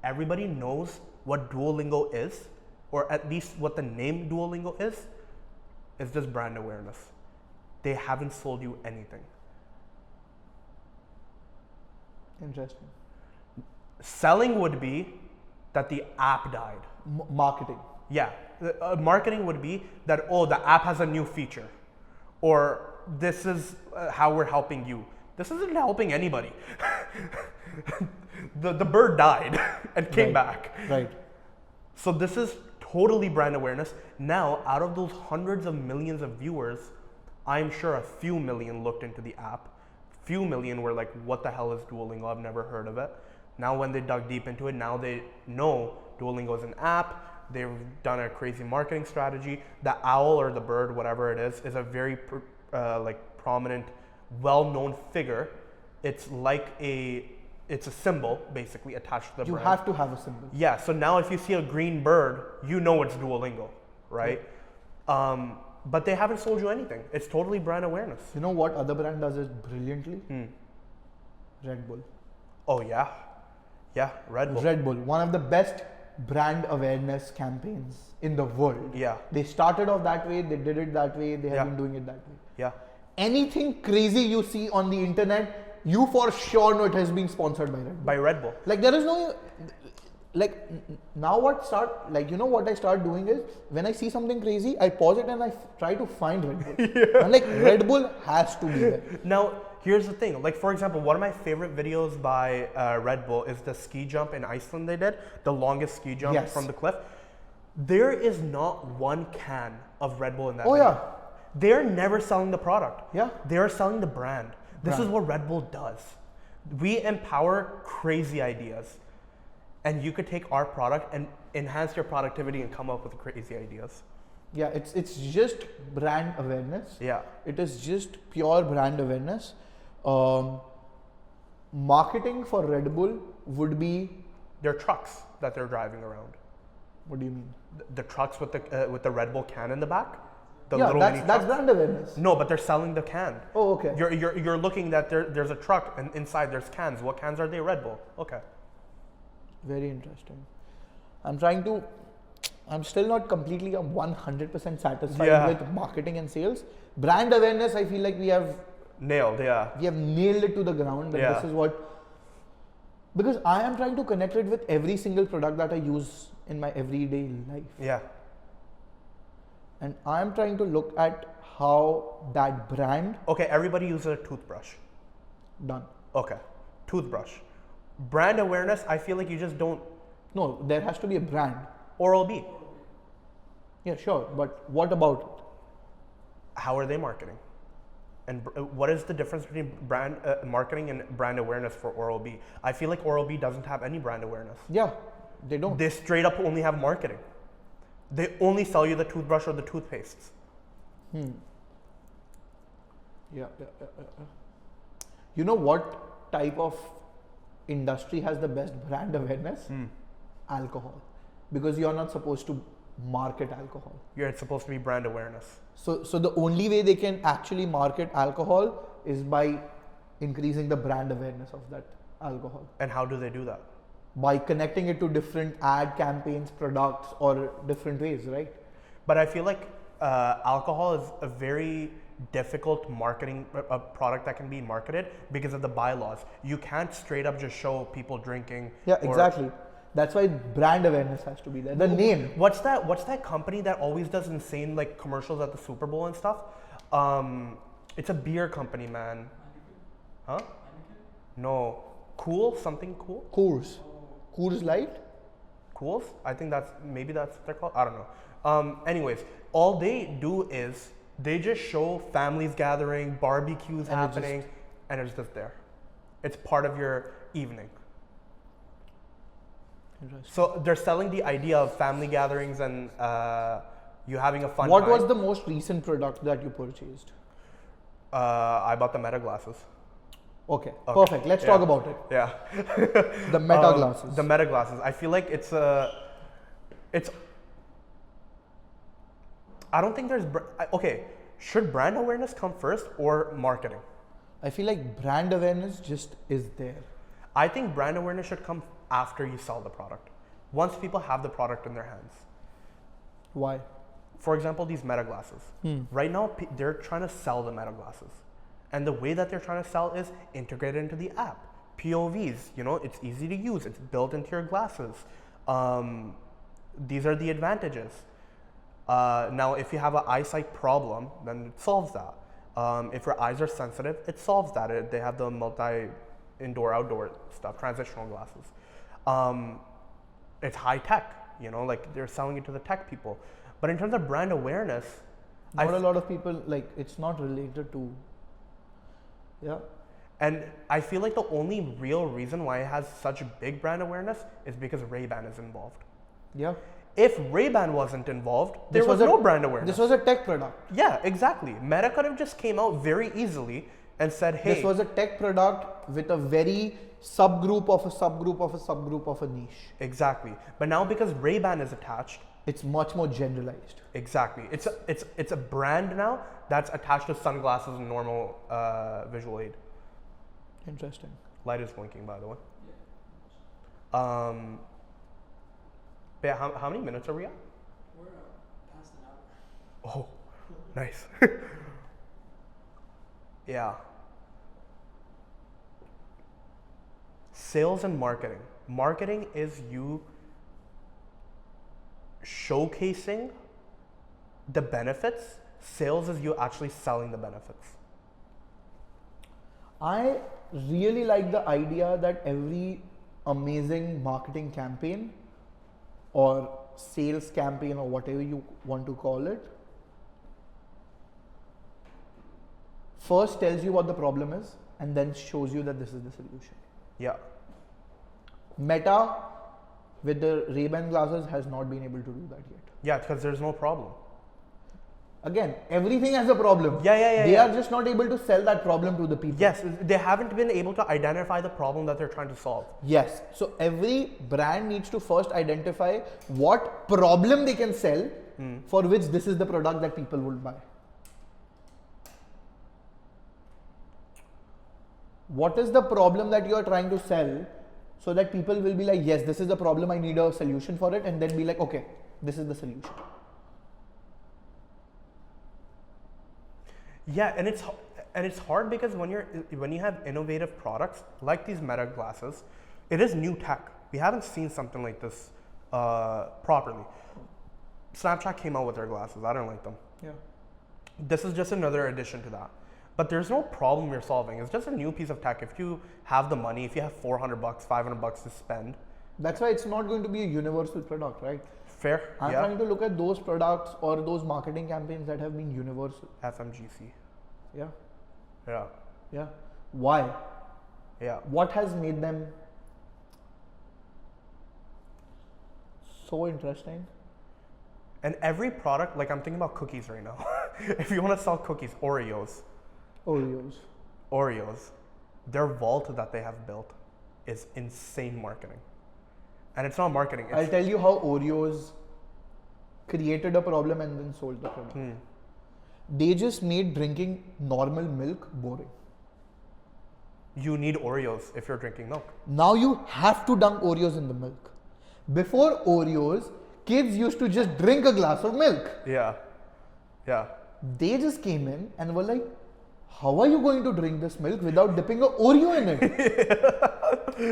Everybody knows what Duolingo is, or at least what the name Duolingo is. It's just brand awareness. They haven't sold you anything. Interesting. Selling would be that the app died. Marketing. Yeah, marketing would be that, oh, the app has a new feature, or this is how we're helping you. This isn't helping anybody. the bird died and came back. Right. So this is totally brand awareness. Now, out of those hundreds of millions of viewers, I'm sure a few million looked into the app. Few million were like, what the hell is Duolingo? I've never heard of it. Now when they dug deep into it, now they know Duolingo is an app. They've done a crazy marketing strategy. The owl or the bird, whatever it is a very prominent, well-known figure. It's a symbol basically attached to the You brand. have to have a symbol. Yeah, so now if you see a green bird, you know it's Duolingo, right? But they haven't sold you anything. It's totally brand awareness. You know what other brand does it brilliantly? Red Bull. Oh yeah, yeah, Red Bull. Red Bull, one of the best brand awareness campaigns in the world. Yeah, They started off that way, they did it that way, they have Yeah. been doing it that way. yeah. Anything crazy you see on the internet, you for sure know it has been sponsored by Red Bull. By Red Bull. Like there is no, now what I start doing is when I see something crazy, I pause it and I try to find Red Bull. I'm like, Red Bull has to be there. Now, here's the thing. Like, for example, one of my favorite videos by Red Bull is the ski jump in Iceland they did, the longest ski jump Yes. from the cliff. There is not one can of Red Bull in that Oh video. yeah. They're never selling the product. Yeah. They're selling the brand. This is Brand. what Red Bull does. We empower crazy ideas. And you could take our product and enhance your productivity and come up with crazy ideas. Yeah, it's just brand awareness. Yeah. It is just pure brand awareness. Marketing for Red Bull would be, They're trucks that they're driving around. what do you mean? The trucks with the Red Bull can in the back. The Yeah, little that's mini that's trucks. brand awareness. No, but they're selling the can. Oh, okay. You're looking that there's a truck and inside there's cans. What cans are they? Red Bull. Okay. Very interesting. I'm still not completely 100% satisfied Yeah. with marketing and sales. Brand awareness, I feel like we have Nailed. Yeah. nailed it to the ground. That Yeah. This is what, because I am trying to connect it with every single product that I use in my everyday life. Yeah. And I am trying to look at how that brand Okay. Everybody uses a toothbrush. done. Okay. Toothbrush. Brand awareness. I feel like you just don't. No, there has to be a brand. Oral-B. Yeah, sure. But what about it? How are they marketing? And what is the difference between brand marketing and brand awareness for Oral-B? I feel like Oral-B doesn't have any brand awareness. Yeah, they don't. They straight up only have marketing. They only sell you the toothbrush or the toothpastes. Yeah. You know what type of industry has the best brand awareness? Alcohol. Because you're not supposed to market alcohol. It's supposed to be brand awareness. So the only way they can actually market alcohol is by increasing the brand awareness of that alcohol. And how do they do that? By connecting it to different ad campaigns, products, or different ways, right? But I feel like alcohol is a very difficult marketing product that can be marketed because of the bylaws. You can't straight up just show people drinking. Yeah, exactly. That's why brand awareness has to be there. The name. What's that company that always does insane like commercials at the Super Bowl and stuff? It's a beer company, man. Huh? No. Something cool? Coors Light? Cools? I think that's what they're called. I don't know. Anyways, all they do is they just show families gathering, barbecues happening, and it's just there. It's part of your evening. So they're selling the idea of family gatherings and you having a fun time. What was the most recent product that you purchased? I bought the Meta glasses. Okay. Perfect. Let's talk about it. Yeah. The Meta glasses. The Meta glasses. I feel like it's I don't think there's okay. Should brand awareness come first or marketing? I feel like brand awareness just is there. I think brand awareness should come after you sell the product. Once people have the product in their hands. Why? For example, these Meta glasses. Right now, they're trying to sell the Meta glasses. And the way that they're trying to sell is integrated into the app. POVs, it's easy to use. It's built into your glasses. These are the advantages. Now, if you have an eyesight problem, then it solves that. If your eyes are sensitive, it solves that. They have the indoor, outdoor stuff, transitional glasses. It's high tech, like they're selling it to the tech people. But in terms of brand awareness, not a lot of people, like, it's not related to, yeah. And I feel like the only real reason why it has such big brand awareness is because Ray-Ban is involved. Yeah. If Ray-Ban wasn't involved, there was no brand awareness. This was a tech product. Yeah, exactly. Meta could have just came out very easily and said, hey. This was a tech product with a very subgroup of a subgroup of a subgroup of a niche. Exactly. But now because Ray-Ban is attached, it's much more generalized. Exactly. It's a brand now that's attached to sunglasses and normal visual aid. Interesting. Light is blinking, by the way. Yeah, how many minutes are we at? We're past an hour. Oh, nice. Yeah. Sales and marketing. Marketing is you showcasing the benefits. Sales is you actually selling the benefits. I really like the idea that every amazing marketing campaign or sales campaign or whatever you want to call it first tells you what the problem is and then shows you that this is the solution. Yeah. Meta with the Ray-Ban glasses has not been able to do that yet. Yeah, because there's no problem. Again, everything has a problem. Yeah. They are just not able to sell that problem to the people. Yes, they haven't been able to identify the problem that they're trying to solve. Yes. So every brand needs to first identify what problem they can sell for which this is the product that people will buy. What is the problem that you are trying to sell so that people will be like, yes, this is the problem, I need a solution for it, and then be like, okay, this is the solution. Yeah, and it's hard because when you have innovative products like these Meta glasses, it is new tech. We haven't seen something like this properly. Snapchat came out with their glasses. I don't like them. Yeah. This is just another addition to that. But there's no problem you're solving. It's just a new piece of tech. If you have the money, if you have $400, $500 to spend. That's why it's not going to be a universal product, right? Fair. I'm Yeah. trying to look at those products or those marketing campaigns that have been universal. FMGC. Yeah. Yeah. Yeah. Why? Yeah. What has made them so interesting? And every product, like I'm thinking about cookies right now. If you want to sell cookies, Oreos, Oreos. their vault that they have built is insane marketing. And it's not marketing. I'll It's, tell you how Oreos created a problem and then sold the product. They just made drinking normal milk boring. you need Oreos if you're drinking milk. Now you have to dunk Oreos in the milk. Before Oreos, kids used to just drink a glass of milk. Yeah. Yeah. They just came in and were like, how are you going to drink this milk without dipping an Oreo in it?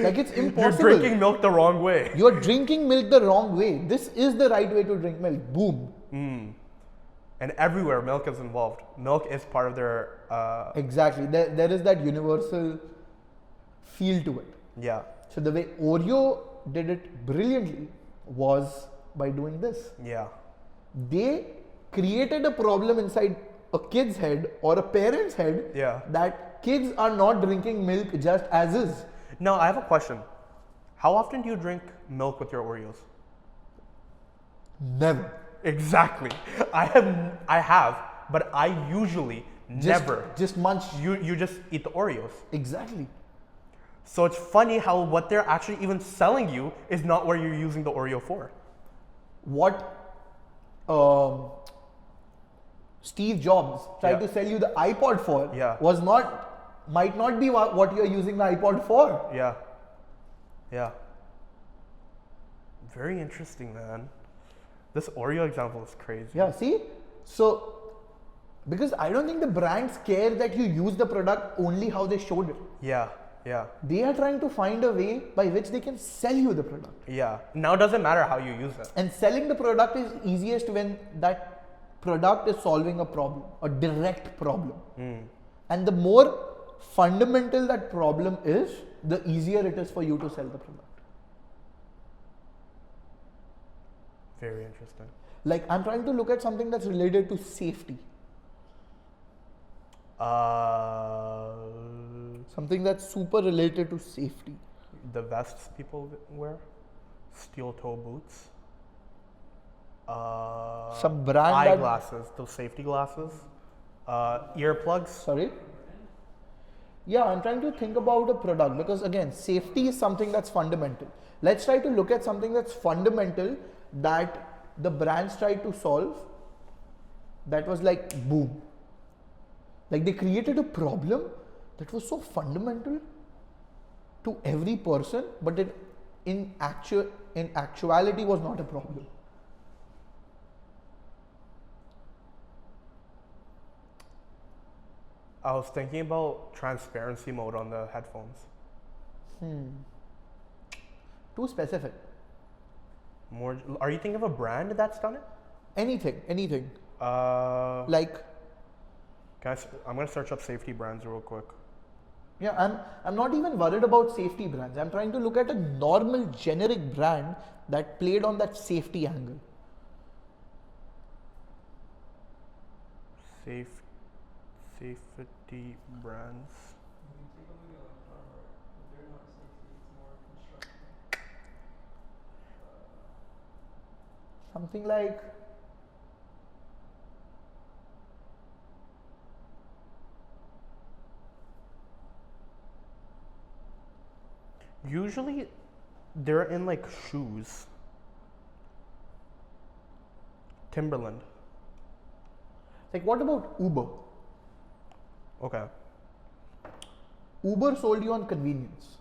Like it's impossible. You're drinking milk the wrong way. You're drinking milk the wrong way. This is the right way to drink milk. Boom. And everywhere milk is involved. Milk is part of their, Exactly. There is that universal feel to it. yeah. So the way Oreo did it brilliantly was by doing this. Yeah. They created a problem inside a kid's head or a parent's head Yeah. that kids are not drinking milk just as is. Now, I have a question. How often do you drink milk with your Oreos? Never. Exactly. I have, but I usually never. Just munch. You just eat the Oreos. Exactly. So it's funny how what they're actually even selling you is not what you're using the Oreo for. What Steve Jobs tried Yeah. to sell you the iPod for Yeah. might not be what you're using the iPod for. Yeah. Yeah. Very interesting, man. This Oreo example is crazy. Yeah, see? So, because I don't think the brands care that you use the product only how they showed it. Yeah. Yeah. They are trying to find a way by which they can sell you the product. Yeah. Now it doesn't matter how you use it. And selling the product is easiest when that product is solving a problem, a direct problem. And the more fundamental that problem is, the easier it is for you to sell the product. Very interesting. Like I'm trying to look at something that's related to safety. Something that's super related to safety. The vests people wear, steel toe boots, Some brand that- eyeglasses, those safety glasses, earplugs. Sorry? Yeah, I'm trying to think about a product because again, safety is something that's fundamental. Let's try to look at something that's fundamental that the brands tried to solve. That was like boom. Like they created a problem that was so fundamental to every person, but it in actuality was not a problem. I was thinking about transparency mode on the headphones. Too specific. More, are you thinking of a brand that's done it? Anything. Like, Guys, I'm gonna search up safety brands real quick. yeah, I'm not even worried about safety brands. I'm trying to look at a normal generic brand that played on that safety angle. Safety brands. When you take a look at like Carhartt, they're not safety, it's more construction. Something like Usually, they're in like shoes. Timberland. what about Uber? Okay. Uber sold you on convenience,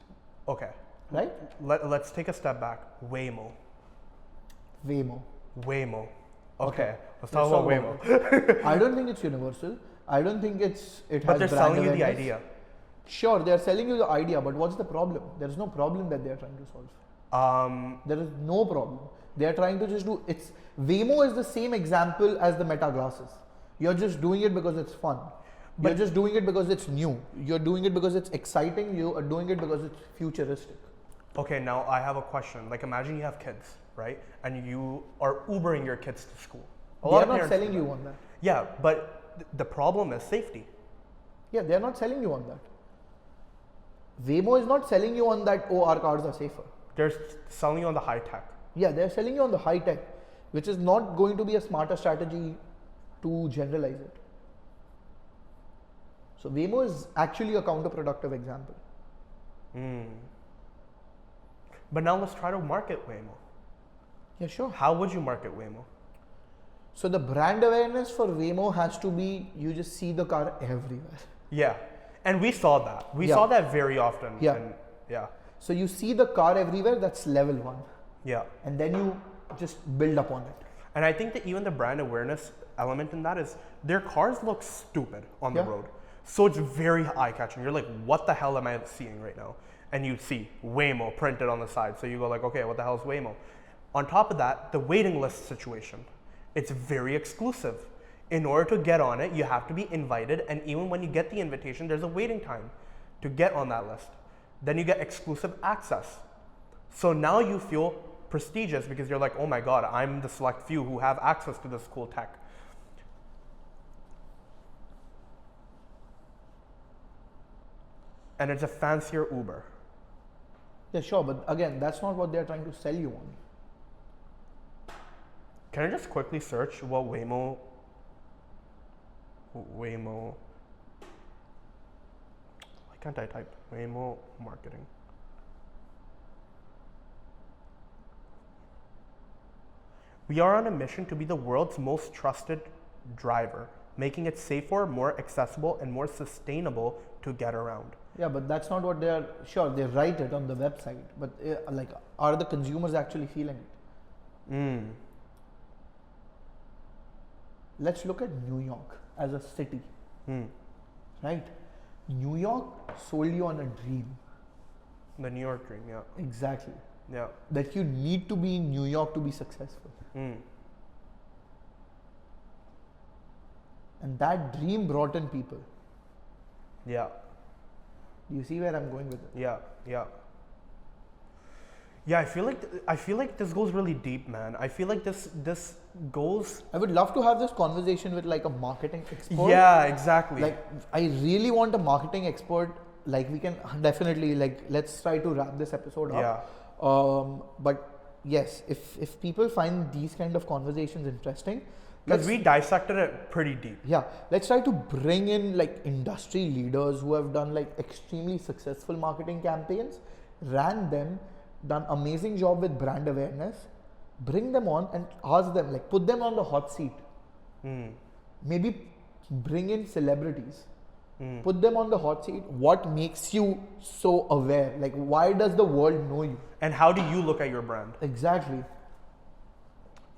Okay. right? Let's take a step back. Waymo. Waymo. Okay. Let's Let's talk about talk Waymo. about I don't think it's universal. I don't think it has But they're brand selling you the awareness. idea. Sure, they're selling you the idea, but what's the problem? There's no problem that they're trying to solve. There is no problem. They are trying to just do it's Waymo is the same example as the Meta glasses. You're just doing it because it's fun. You're just doing it because it's new. You're doing it because it's exciting. You are doing it because it's futuristic. Okay, now I have a question. Like, imagine you have kids, right? And you are Ubering your kids to school. A They lot are of not parents selling do you that. on that. Yeah, but the problem is safety. Yeah, they are not selling you on that. Waymo is not selling you on that, oh, our cars are safer. They're selling you on the high tech. Yeah, they're selling you on the high tech, which is not going to be a smarter strategy to generalize it. So Waymo is actually a counterproductive example. But now let's try to market Waymo. Yeah, sure. How would you market Waymo? So the brand awareness for Waymo has to be, you just see the car everywhere. Yeah, and we saw that. We Yeah. saw that very often. Yeah. And yeah, So you see the car everywhere, that's level one. yeah. And then you just build upon it. And I think that even the brand awareness element in that is their cars look stupid on the Yeah. road. So it's very eye-catching. You're like, what the hell am I seeing right now? And you see Waymo printed on the side. So you go like, okay, what the hell is Waymo? On top of that, the waiting list situation. It's very exclusive. In order to get on it, you have to be invited. And even when you get the invitation, there's a waiting time to get on that list. Then you get exclusive access. So now you feel prestigious because you're like, oh my God, I'm the select few who have access to this cool tech. And it's a fancier Uber. Yeah, sure, but again, that's not what they're trying to sell you on. Can I just quickly search what Waymo, why can't I type Waymo marketing? We are on a mission to be the world's most trusted driver, making it safer, more accessible, and more sustainable to get around. Yeah, but that's not what they are. Sure, they write it on the website, but like, are the consumers actually feeling it? Let's look at New York as a city, right? New York sold you on a dream. The New York dream, yeah. Exactly. Yeah. That you need to be in New York to be successful. And that dream brought in people. Yeah. Do you see where I'm going with it? Yeah, yeah. Yeah, I feel like this goes really deep, man. I feel like this goes. I would love to have this conversation with like a marketing expert. Yeah, exactly. Like, I really want a marketing expert. Like, we can definitely, like, let's try to wrap this episode up. Yeah. But yes, if people find these kind of conversations interesting, Because we dissected it pretty deep. yeah, let's try to bring in like industry leaders who have done like extremely successful marketing campaigns, ran them, done amazing job with brand awareness, bring them on and ask them, like, put them on the hot seat. Maybe bring in celebrities, put them on the hot seat. What makes you so aware? Like, why does the world know you? And how do you look at your brand? Exactly.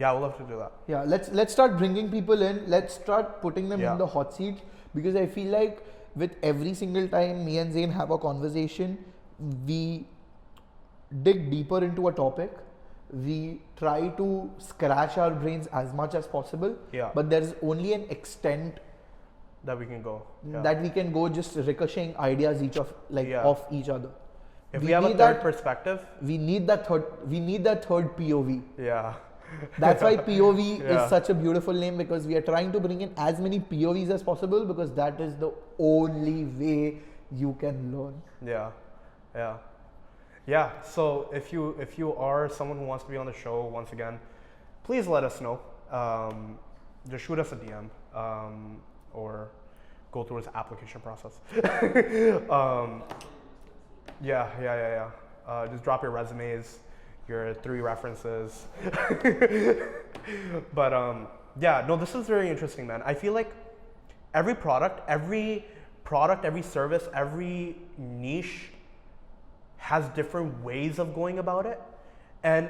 Yeah, I would love to do that. Yeah, let's start bringing people in. Let's start putting them Yeah. in the hot seat, because I feel like with every single time me and Zain have a conversation, we dig deeper into a topic. We try to scratch our brains as much as possible. Yeah. But there's only an extent That we can go. Yeah. that we can go, just ricocheting ideas Yeah. of each other. If we have a need third that- perspective. We need that third POV. Yeah. That's why POV Yeah. is such a beautiful name, because we are trying to bring in as many POVs as possible, because that is the only way you can learn. Yeah. Yeah. Yeah. So if you are someone who wants to be on the show, once again, please let us know. Just shoot us a DM or go through this application process. Yeah. Just drop your resumes, your 3 references. But yeah, no, this is very interesting, man. I feel like every product, every service, every niche has different ways of going about it. And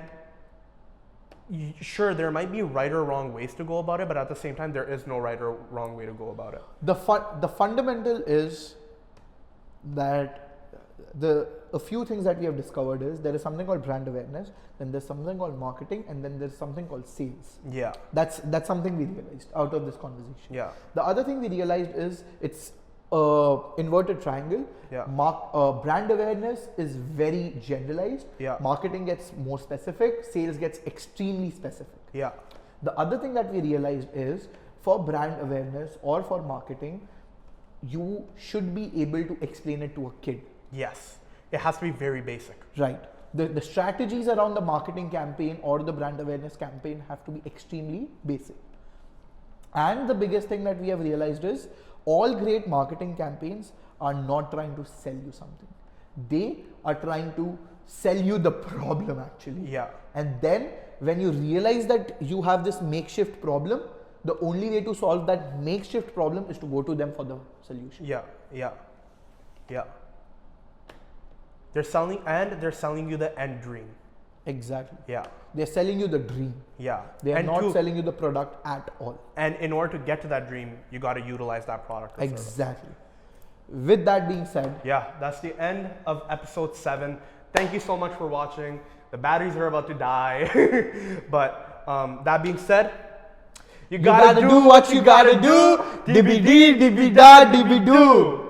sure, there might be right or wrong ways to go about it, but at the same time, there is no right or wrong way to go about it. The fundamental is that a few things that we have discovered is there is something called brand awareness, then there's something called marketing, and then there's something called sales. Yeah. That's something we realized out of this conversation. Yeah. The other thing we realized is it's inverted triangle. Yeah. Brand awareness is very generalized. Yeah. Marketing gets more specific. Sales gets extremely specific. Yeah. The other thing that we realized is for brand awareness or for marketing, you should be able to explain it to a kid. Yes. It has to be very basic. Right. The strategies around the marketing campaign or the brand awareness campaign have to be extremely basic. And the biggest thing that we have realized is all great marketing campaigns are not trying to sell you something. They are trying to sell you the problem actually. Yeah. And then when you realize that you have this makeshift problem, the only way to solve that makeshift problem is to go to them for the solution. Yeah. Yeah. Yeah. They're selling you the end dream. Exactly. Yeah. They're selling you the dream. Yeah. They are And not two, selling you the product at all. And in order to get to that dream, you got to utilize that product or service. Exactly. With that being said, Yeah, that's the end of episode 7. Thank you so much for watching. The batteries are about to die. But that being said, you gotta do what you gotta do. Dibby dee, dibby da, dibby do.